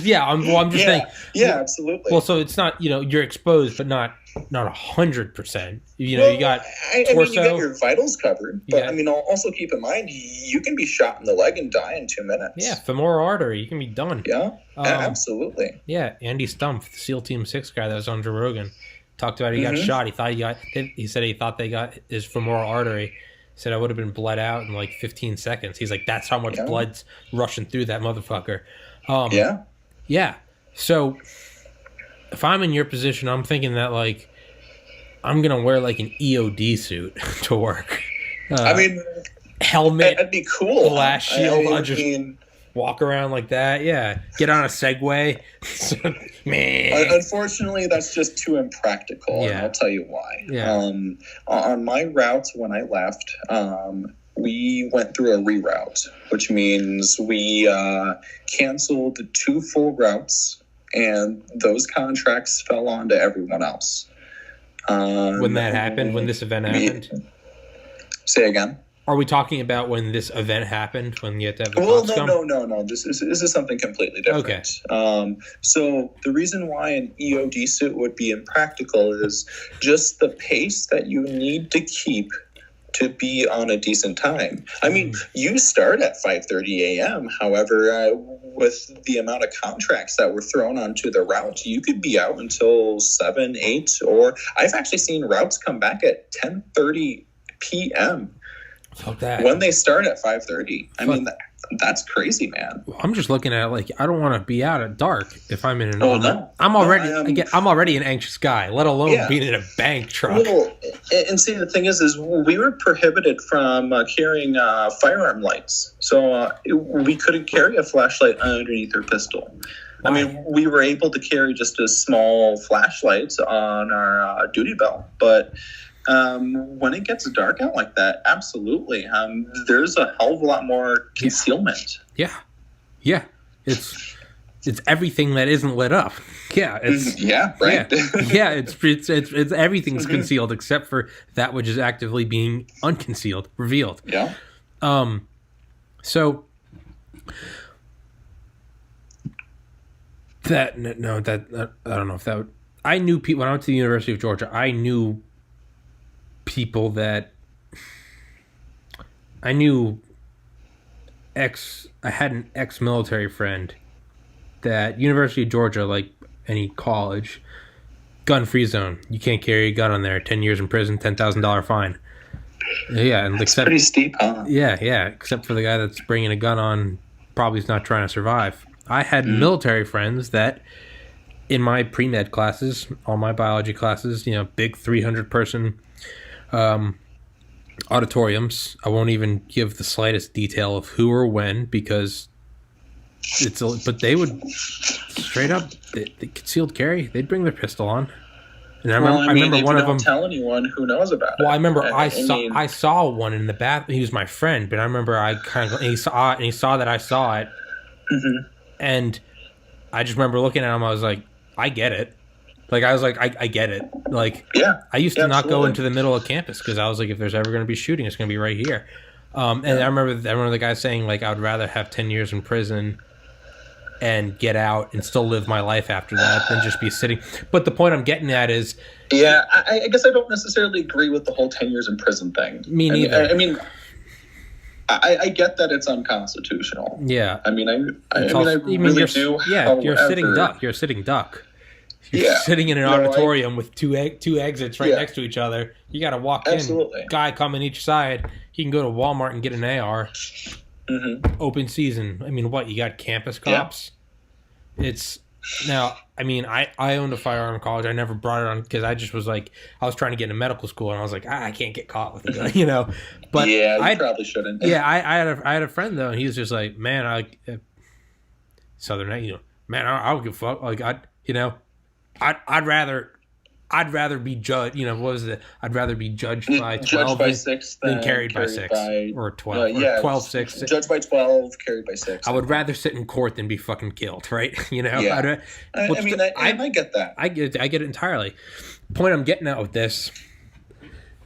saying. Yeah, absolutely. Well, so it's not, you're exposed, but not 100%. You got torso. I mean, you get your vitals covered, but I mean, also keep in mind, you can be shot in the leg and die in 2 minutes. Yeah, femoral artery, you can be done. Yeah, absolutely. Yeah, Andy Stumpf, the SEAL Team 6 guy that was on Joe Rogan, talked about he got shot. He said he thought they got his femoral artery. He said I would have been bled out in like 15 seconds. He's like, that's how much blood's rushing through that motherfucker. Yeah. So if I'm in your position, I'm thinking that like I'm gonna wear like an EOD suit to work. Helmet. That'd be cool. Glass shield. I'll just walk around like that. Yeah. Get on a Segway. Man. Unfortunately, that's just too impractical. Yeah. And I'll tell you why. Yeah. On my route when I left, we went through a reroute, which means we canceled 2 full routes, and those contracts fell on to everyone else. When that happened, when this event happened? Say again? Are we talking about when this event happened, when you had to have the cops come? No. This is something completely different. Okay. So the reason why an EOD suit would be impractical is just the pace that you need to keep to be on a decent time. I mean, you start at 5:30 a.m. However, with the amount of contracts that were thrown onto the route, you could be out until 7, 8, or I've actually seen routes come back at 10:30 p.m. Fuck that. When they start at 5:30. I mean, that's crazy, man. I'm just looking at it like I don't want to be out at dark if I'm in an I'm already an anxious guy, let alone being in a bank truck. Well, and see, the thing is we were prohibited from carrying firearm lights, so we couldn't carry a flashlight underneath our pistol. Why? I mean, we were able to carry just a small flashlight on our duty belt, but when it gets dark out like that, absolutely, there's a hell of a lot more concealment. Yeah. It's everything that isn't lit up. Yeah, it's right. Yeah, it's everything's concealed except for that which is actively being unconcealed, revealed. Yeah. So I don't know if that would. I knew people when I went to the University of Georgia. I knew people that I had an ex-military friend that University of Georgia, like any college, gun-free zone. You can't carry a gun on there. 10 years in prison, $10,000 fine. Yeah, and that's pretty steep, huh? Yeah. Except for the guy that's bringing a gun on, probably is not trying to survive. I had military friends that, in my pre-med classes, all my biology classes, big 300-person auditoriums. I won't even give the slightest detail of who or when because but they would straight up they concealed carry. They'd bring their pistol on, and I remember one of them. Tell anyone who knows about it. Well, I remember I saw one in the bath. He was my friend, but I remember he saw that I saw it, and I just remember looking at him. I was like, I get it. Like, I was like, I get it. Like, I used to not go into the middle of campus because I was like, if there's ever going to be shooting, it's going to be right here. And I remember the guy saying, like, I would rather have 10 years in prison and get out and still live my life after that than just be sitting. But the point I'm getting at is... Yeah, I guess I don't necessarily agree with the whole 10 years in prison thing. Me neither. I mean, I get that it's unconstitutional. Yeah. I really do. Yeah, however, you're a sitting duck. You're a sitting duck. You're sitting in an auditorium with two exits right next to each other. You got to walk in. Guy coming each side. He can go to Walmart and get an AR. Open season. I mean, what? You got campus cops? It's... Now, I mean, I owned a firearm in college. I never brought it on because I just was like... I was trying to get into medical school, and I was like, I can't get caught with a gun, But you probably shouldn't. Yeah, I had a friend, though, and he was just like, man, Southern, man, I don't give a fuck. Like, I'd rather be judged. What was it? I'd rather be judged by 12 by 6 than carried by 6 or 12. Or 12, 6. Judged by 12, carried by 6. I would rather sit in court than be fucking killed, right? Yeah. I get that. I get it entirely. The point I'm getting at with this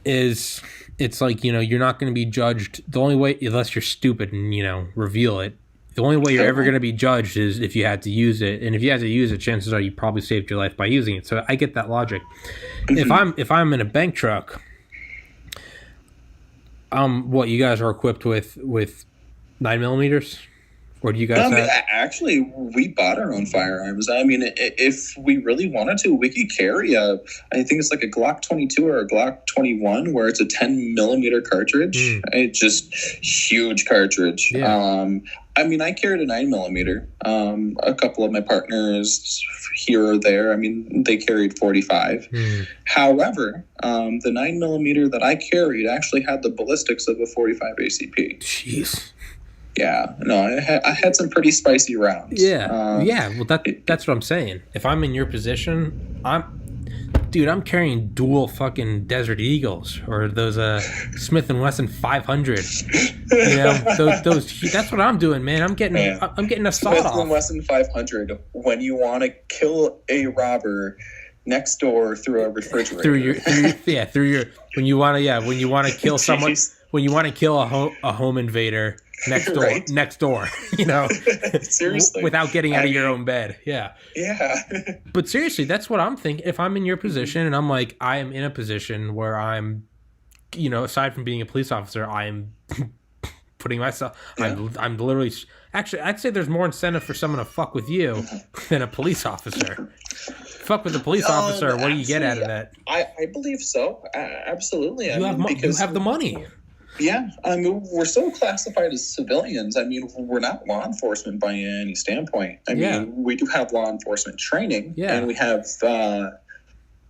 is it's like, you're not going to be judged. The only way, unless you're stupid and, reveal it, the only way you're ever going to be judged is if you had to use it, and if you had to use it, chances are you probably saved your life by using it. So I get that logic. If I'm in a bank truck, what you guys are equipped with 9mm, Or do you guys have? Actually, we bought our own firearms. I mean, if we really wanted to, we could carry I think it's like a Glock 22 or a Glock 21, where it's a 10 millimeter cartridge. It's just huge cartridge. Yeah. I mean, I carried a 9 millimeter. A couple of my partners here or there, I mean, they carried 45. However, the 9 millimeter that I carried actually had the ballistics of a 45 ACP. Jeez. Yeah, no, I had some pretty spicy rounds. Yeah, well, that's what I'm saying. If I'm in your position, I'm carrying dual fucking Desert Eagles or those Smith & Wesson 500. You know, those. That's what I'm doing, man. I'm getting a sawed off. Smith & Wesson 500 when you want to kill a robber next door through a refrigerator. When you want to kill someone, when you want to kill a home invader. Next door, you know, seriously, without getting out of your own bed. Yeah. But seriously, that's what I'm thinking. If I'm in your position and I'm like, I am in a position where I'm, you know, aside from being a police officer, I am putting myself, I'm literally, actually, I'd say there's more incentive for someone to fuck with you than a police officer. Fuck with a police officer. What do you get out of that? I believe so. Absolutely. You have the money. Yeah, I mean, we're still classified as civilians. I mean, we're not law enforcement by any standpoint. I mean, we do have law enforcement training, and we have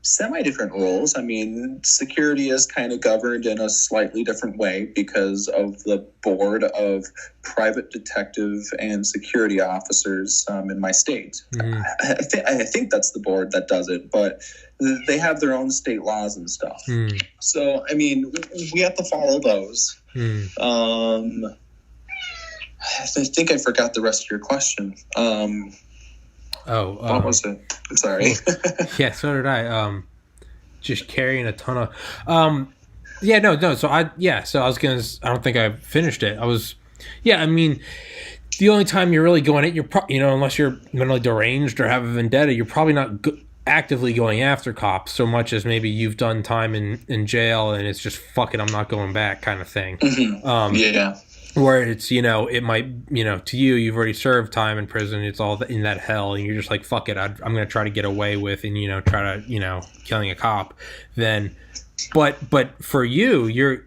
semi-different roles. I mean, security is kind of governed in a slightly different way because of the board of private detective and security officers in my state. I think that's the board that does it, but they have their own state laws and stuff. So, I mean, we have to follow those. I think I forgot the rest of your question. What was it? I'm sorry. Yeah, so did I. Just carrying a ton of. So I was gonna. I don't think I finished it. I mean, the only time you're really going at unless you're mentally deranged or have a vendetta, you're probably not actively going after cops so much as maybe you've done time in jail and it's just fuck it, I'm not going back kind of thing. Where it's, you know, it might, you know, to you've already served time in prison, it's all in that hell, and you're just like, fuck it, I'm going to try to get away with, and, you know, try to, you know, killing a cop. Then, but for you're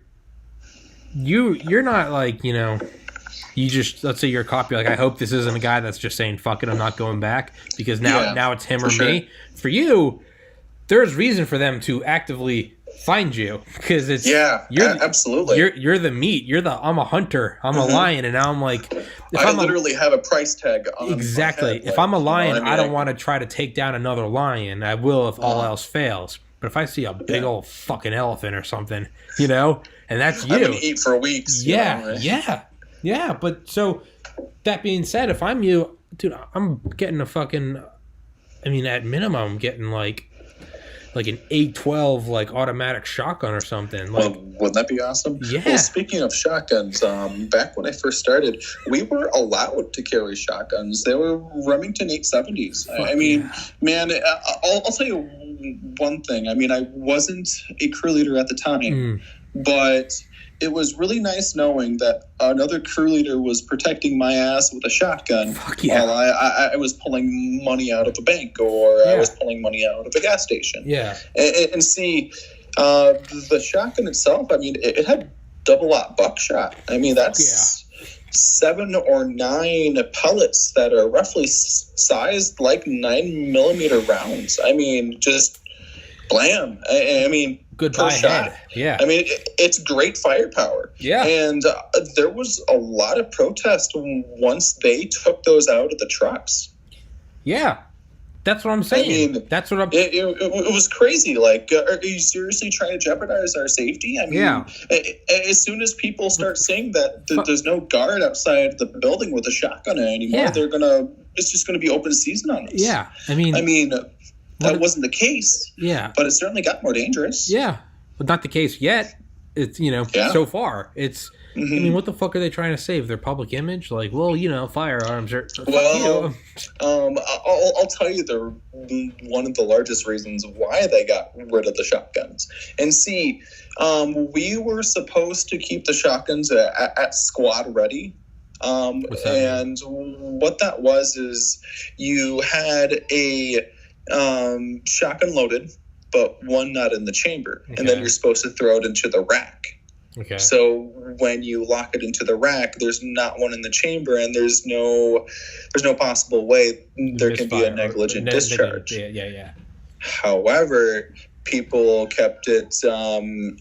not like, you know, you just, let's say you're a cop, you're like, I hope this isn't a guy that's just saying, fuck it, I'm not going back, because now it's him or me. For you, there's reason for them to actively find you, because it's absolutely you're the meat, I'm a hunter, I'm a lion, and now I'm like, I literally have a price tag on exactly my head, if I'm a lion, I don't want to try to take down another lion. I will if all else fails, but if I see a big old fucking elephant or something, you know, and that's you, I'm gonna eat for weeks. But so that being said, if I'm you, dude, I'm getting a fucking, I mean, at minimum I'm getting like an 812 like automatic shotgun or something. Like, wouldn't that be awesome? Yeah. Well, speaking of shotguns, back when I first started, we were allowed to carry shotguns. They were Remington 870s. I mean, man, I'll tell you one thing. I mean, I wasn't a crew leader at the time, but it was really nice knowing that another crew leader was protecting my ass with a shotgun while I was pulling money out of a bank or I was pulling money out of a gas station. Yeah. And see, the shotgun itself, I mean, it had double-aught buckshot. I mean, that's 7 or 9 pellets that are roughly sized like 9mm rounds. I mean, just blam. I mean, goodbye shot. Yeah. I mean, it's great firepower. Yeah. And there was a lot of protest once they took those out of the trucks. Yeah. That's what I'm saying. I mean, that's what it was crazy. Like, are you seriously trying to jeopardize our safety? I mean, as soon as people start saying that there's no guard outside the building with a shotgun anymore, it's just gonna be open season on us. Yeah. I mean, that wasn't the case. Yeah. But it certainly got more dangerous. Yeah. But not the case yet. It's, you know, so far. It's, I mean, what the fuck are they trying to save? Their public image? Like, well, you know, firearms are... Well, I'll tell you one of the largest reasons why they got rid of the shotguns. And see, we were supposed to keep the shotguns at squad ready And what that was is you had a shotgun loaded, but one not in the chamber. Okay. And then you're supposed to throw it into the rack. Okay. So when you lock it into the rack, there's not one in the chamber, and there's no possible way there can be a negligent discharge. Yeah. However, people kept it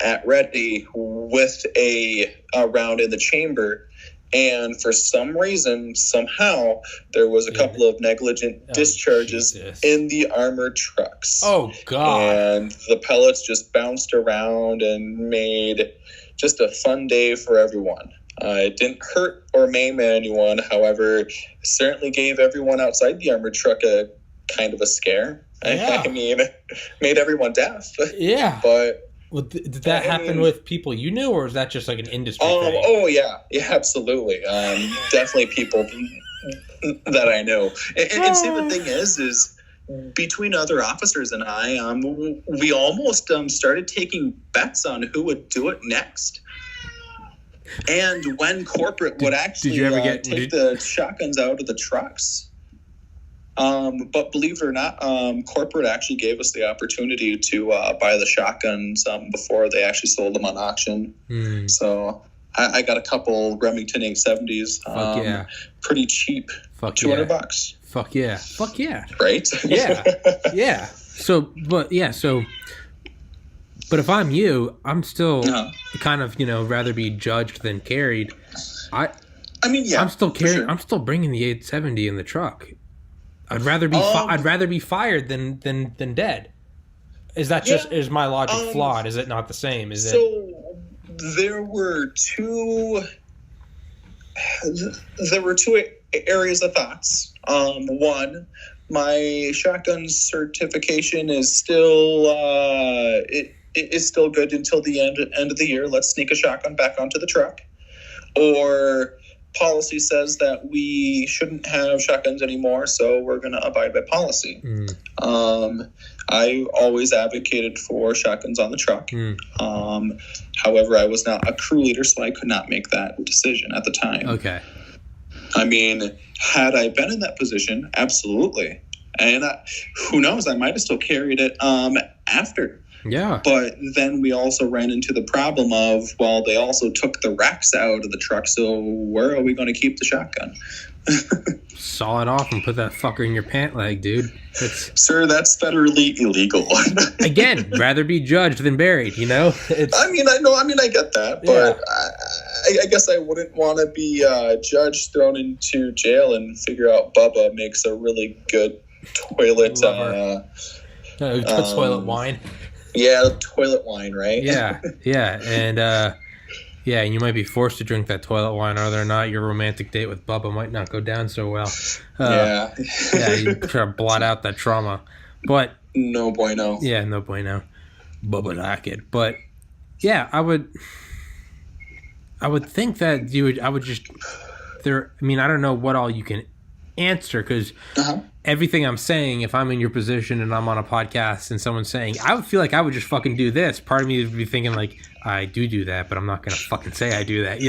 at ready with a round in the chamber, and for some reason, somehow, there was a couple of negligent discharges in the armored trucks. Oh, God. And the pellets just bounced around and made just a fun day for everyone. It didn't hurt or maim anyone. However, it certainly gave everyone outside the armored truck a kind of a scare. Yeah. I mean, made everyone deaf. Yeah. But did that happen with people you knew, or is that just like an industry thing? Oh, yeah. Yeah, absolutely. Definitely people that I know. And see, the thing is between other officers and I, we almost started taking bets on who would do it next. And when corporate would actually take the shotguns out of the trucks. But believe it or not, corporate actually gave us the opportunity to buy the shotguns before they actually sold them on auction. So I got a couple Remington 870s. Pretty cheap. $200. Fuck yeah. Right? Yeah. So, but if I'm you, I'm still kind of, rather be judged than carried. I mean, yeah. I'm still carrying. Sure. I'm still bringing the 870 in the truck. I'd rather be fired than dead. Is that is my logic flawed? Is it not the same? There were two areas of thoughts. One, my shotgun certification is still it is still good until the end of the year. Let's sneak a shotgun back onto the truck. Or policy says that we shouldn't have shotguns anymore, so we're going to abide by policy. I always advocated for shotguns on the truck. However, I was not a crew leader, so I could not make that decision at the time. Okay. I mean, had I been in that position, absolutely. And who knows, I might have still carried it after. Yeah. But then we also ran into the problem of, well, they also took the racks out of the truck, so where are we going to keep the shotgun? Saw it off and put that fucker in your pant leg, dude. Sir, that's federally illegal. Again, rather be judged than buried, I get that, but I guess I wouldn't want to be judged, thrown into jail, and figure out Bubba makes a really good toilet toilet wine. Yeah, toilet wine, right? Yeah, and and you might be forced to drink that toilet wine, whether or not your romantic date with Bubba might not go down so well. You try to blot out that trauma, but no bueno. Yeah, no bueno. Bubba like it, but yeah, I would think that you would. I would just there. I mean, I don't know what all you can answer because. Everything I'm saying, if I'm in your position and I'm on a podcast and someone's saying, I would feel like I would just fucking do this. Part of me would be thinking like, I do that, but I'm not going to fucking say I do that,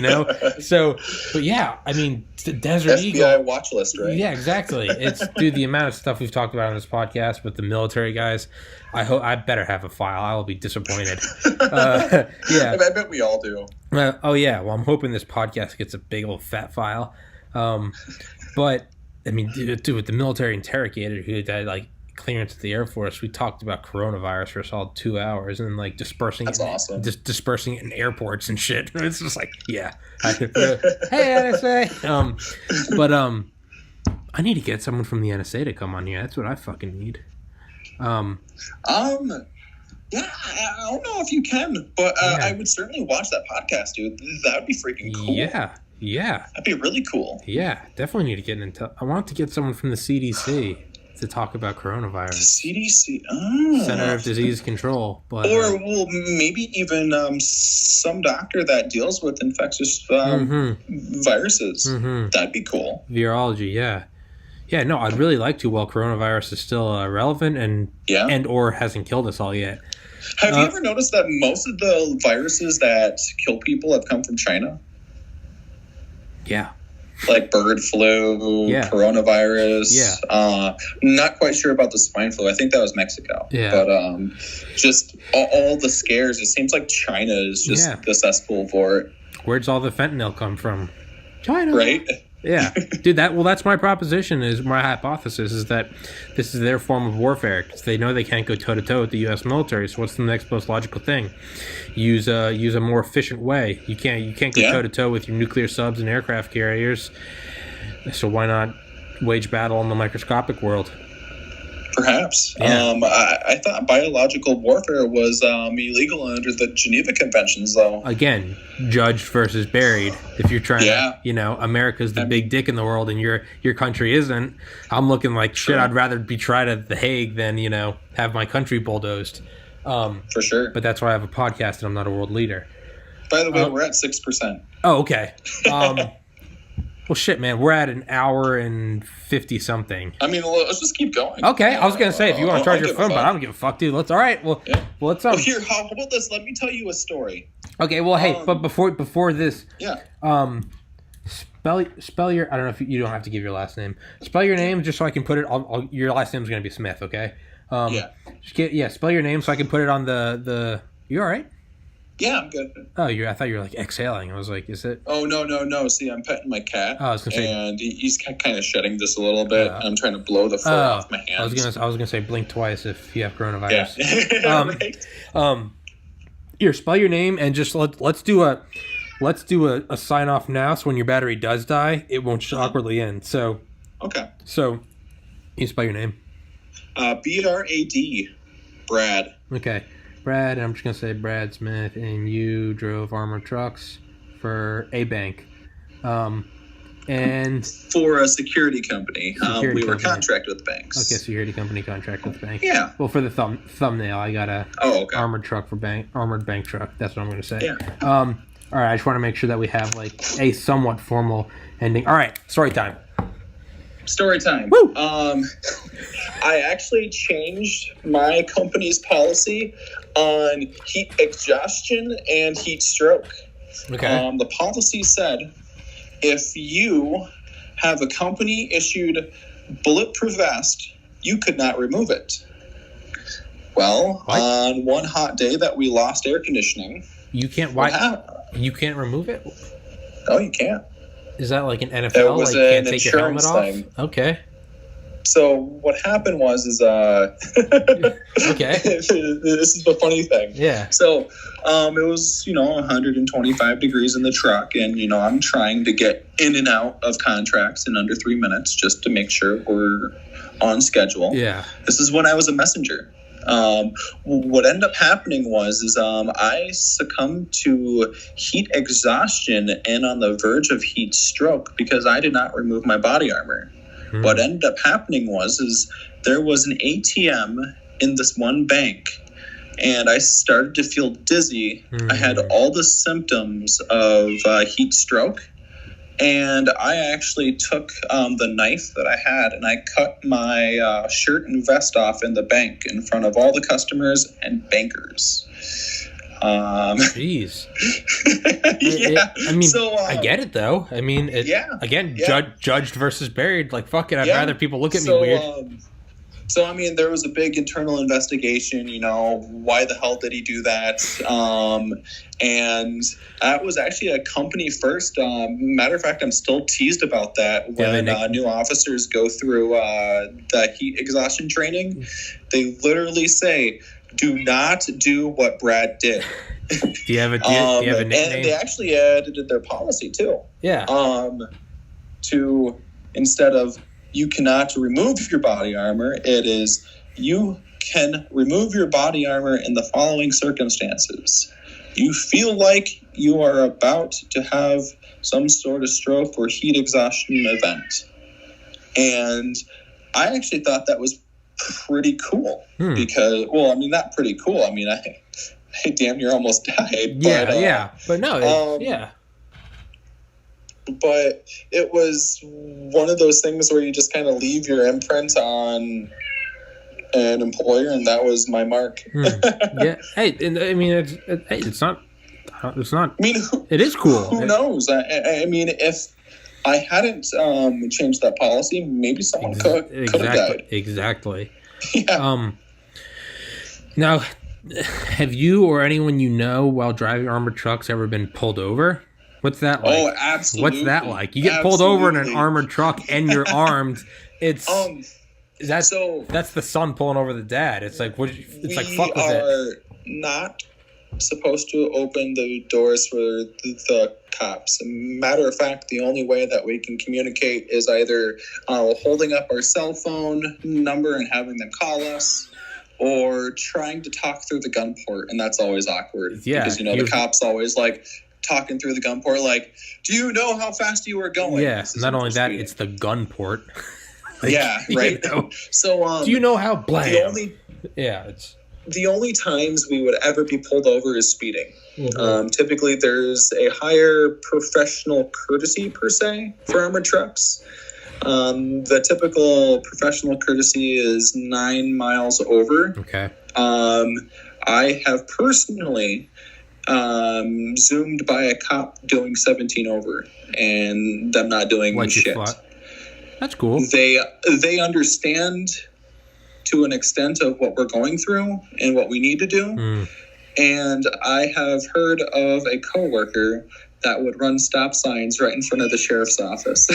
So, but yeah, I mean, the Desert Eagle. FBI watch list, right? Yeah, exactly. It's, dude, the amount of stuff we've talked about on this podcast with the military guys, I better have a file. I will be disappointed. Yeah. I bet we all do. Oh, yeah. Well, I'm hoping this podcast gets a big old fat file. But... I mean, dude, with the military interrogator who had like clearance at the Air Force, we talked about coronavirus for a solid 2 hours and like dispersing it in airports and shit. It's just like, yeah. Hey, NSA. But I need to get someone from the NSA to come on here. That's what I fucking need. Yeah, I don't know if you can, but I would certainly watch that podcast, dude. That would be freaking cool. Yeah. That'd be really cool. Yeah, definitely need to get into. I want to get someone from the CDC to talk about coronavirus. CDC, Center of Disease Control, but maybe even some doctor that deals with infectious viruses. That'd be cool. Virology, yeah. No, I'd really like to. While coronavirus is still relevant and or hasn't killed us all yet. Have you ever noticed that most of the viruses that kill people have come from China? Yeah. like bird flu, coronavirus. Not quite sure about the swine flu. I think that was Mexico. But just all the scares. It seems like China is just the cesspool for it. Where's all the fentanyl come from? China. Right? Yeah. Dude, that's my proposition, is my hypothesis, is that this is their form of warfare. Because they know they can't go toe-to-toe with the U.S. military, so what's the next most logical thing? Use a more efficient way. You can't go toe-to-toe with your nuclear subs and aircraft carriers, so why not wage battle in the microscopic world? Perhaps. I thought biological warfare was illegal under the Geneva Conventions, though. Again, judged versus buried. If you're trying to, America's the big dick in the world and your country isn't, I'm looking like shit. I'd rather be tried at The Hague than, have my country bulldozed. For sure. But that's why I have a podcast and I'm not a world leader. By the way, we're at 6%. Oh, okay. Well, shit, man, we're at an hour and 50-something. I mean, let's just keep going. Okay, I was going to say, if you want to charge your phone, but I don't give a fuck, dude. All right, let's... Well, here, how about this? Let me tell you a story. Okay, well, hey, but before this... Yeah. Spell your... I don't know if you don't have to give your last name. Spell your name just so I can put it on... Your last name is going to be Smith, okay? Spell your name so I can put it on the... You all right? Yeah, I'm good. Oh, I thought you were like exhaling. I was like, is it? Oh, no. See, I'm petting my cat. Oh, I was gonna say, and he's kind of shedding just a little bit. I'm trying to blow the fur off my hands. I was gonna say blink twice if you have coronavirus. Yeah. Right. Here, spell your name and just let's do a sign off now. So when your battery does die, it won't awkwardly end. So. Okay. So, you spell your name. BRAD. Brad. Okay. Brad, I'm just going to say Brad Smith, and you drove armored trucks for a bank. And for a security company. We were contracted with banks. Okay, security company contracted with bank. Yeah. Well, for the thumbnail, I got a armored bank truck. That's what I'm going to say. Yeah. All right, I just want to make sure that we have like a somewhat formal ending. All right, story time. Story time. Woo! I actually changed my company's policy on heat exhaustion and heat stroke. Okay. The policy said if you have a company issued bulletproof vest, you could not remove it. Well, on one hot day that we lost air conditioning, you can't. Why? You can't remove it? No, you can't. Is that like an NFL? It was like, an can't take your helmet thing. Off? Okay. So what happened was okay. This is the funny thing. Yeah. So it was 125 degrees in the truck, and I'm trying to get in and out of contracts in under 3 minutes just to make sure we're on schedule. Yeah. This is when I was a messenger. What ended up happening was I succumbed to heat exhaustion and on the verge of heat stroke because I did not remove my body armor. What ended up happening was there was an ATM in this one bank, and I started to feel dizzy. I had all the symptoms of heat stroke, and I actually took the knife that I had and I cut my shirt and vest off in the bank in front of all the customers and bankers. Jeez. I get it though. I mean, judged versus buried. Like, fuck it. I'd rather people look at me weird. So, there was a big internal investigation, why the hell did he do that? And that was actually a company first. Matter of fact, I'm still teased about that when new officers go through the heat exhaustion training. They literally say, do not do what Brad did. Do you have a nickname? And they actually edited their policy too. Yeah. To instead of you cannot remove your body armor, it is you can remove your body armor in the following circumstances. You feel like you are about to have some sort of stroke or heat exhaustion event. And I actually thought that was pretty cool because, not pretty cool. I damn near almost died. But no, But it was one of those things where you just kind of leave your imprint on an employer, and that was my mark. Yeah. Hey, it's not. It is cool. Who knows? If I hadn't changed that policy. Maybe someone could have died. Exactly. Yeah. Now, have you or anyone you know while driving armored trucks ever been pulled over? What's that like? Oh, absolutely. What's that like? You get pulled over in an armored truck and you're armed. It's that's the son pulling over the dad. It's like fuck with it. We are not supposed to open the doors for the cops. Matter of fact, the only way that we can communicate is either holding up our cell phone number and having them call us, or trying to talk through the gun port, and that's always awkward. Yeah, because the cops always like talking through the gun port, like, do you know how fast you were going? Yeah, not only that, it's the gun port. Like, yeah, right. So, do you know how blam? The only times we would ever be pulled over is speeding. Mm-hmm. Typically, there's a higher professional courtesy, per se, for armored trucks. The typical professional courtesy is 9 miles over. Okay. I have personally zoomed by a cop doing 17 over, and them not doing shit. That's cool. They understand to an extent of what we're going through and what we need to do. And I have heard of a coworker that would run stop signs right in front of the sheriff's office.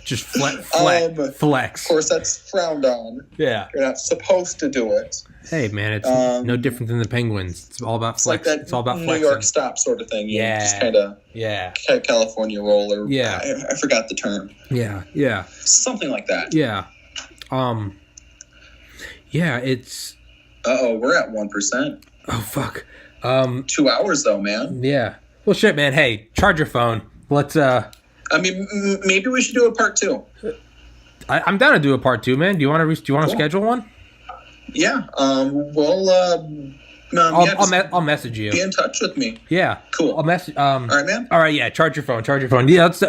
just flex. Of course, that's frowned on. Yeah. You're not supposed to do it. Hey, man, it's no different than the Penguins. It's all about flex. Like that it's all about New flexing. York stop sort of thing. Just kind of California roll, or I forgot the term. Yeah. Something like that. Yeah. It's... Uh-oh, we're at 1%. Oh, fuck. 2 hours, though, man. Yeah. Well, shit, man. Hey, charge your phone. Let's, I mean, maybe we should do a part 2. I'm down to do a part 2, man. Do you want to schedule one? Yeah. I'll message you. Be in touch with me. Yeah. Cool. I'll message. All right, man. All right, yeah. Charge your phone. Yeah, let's...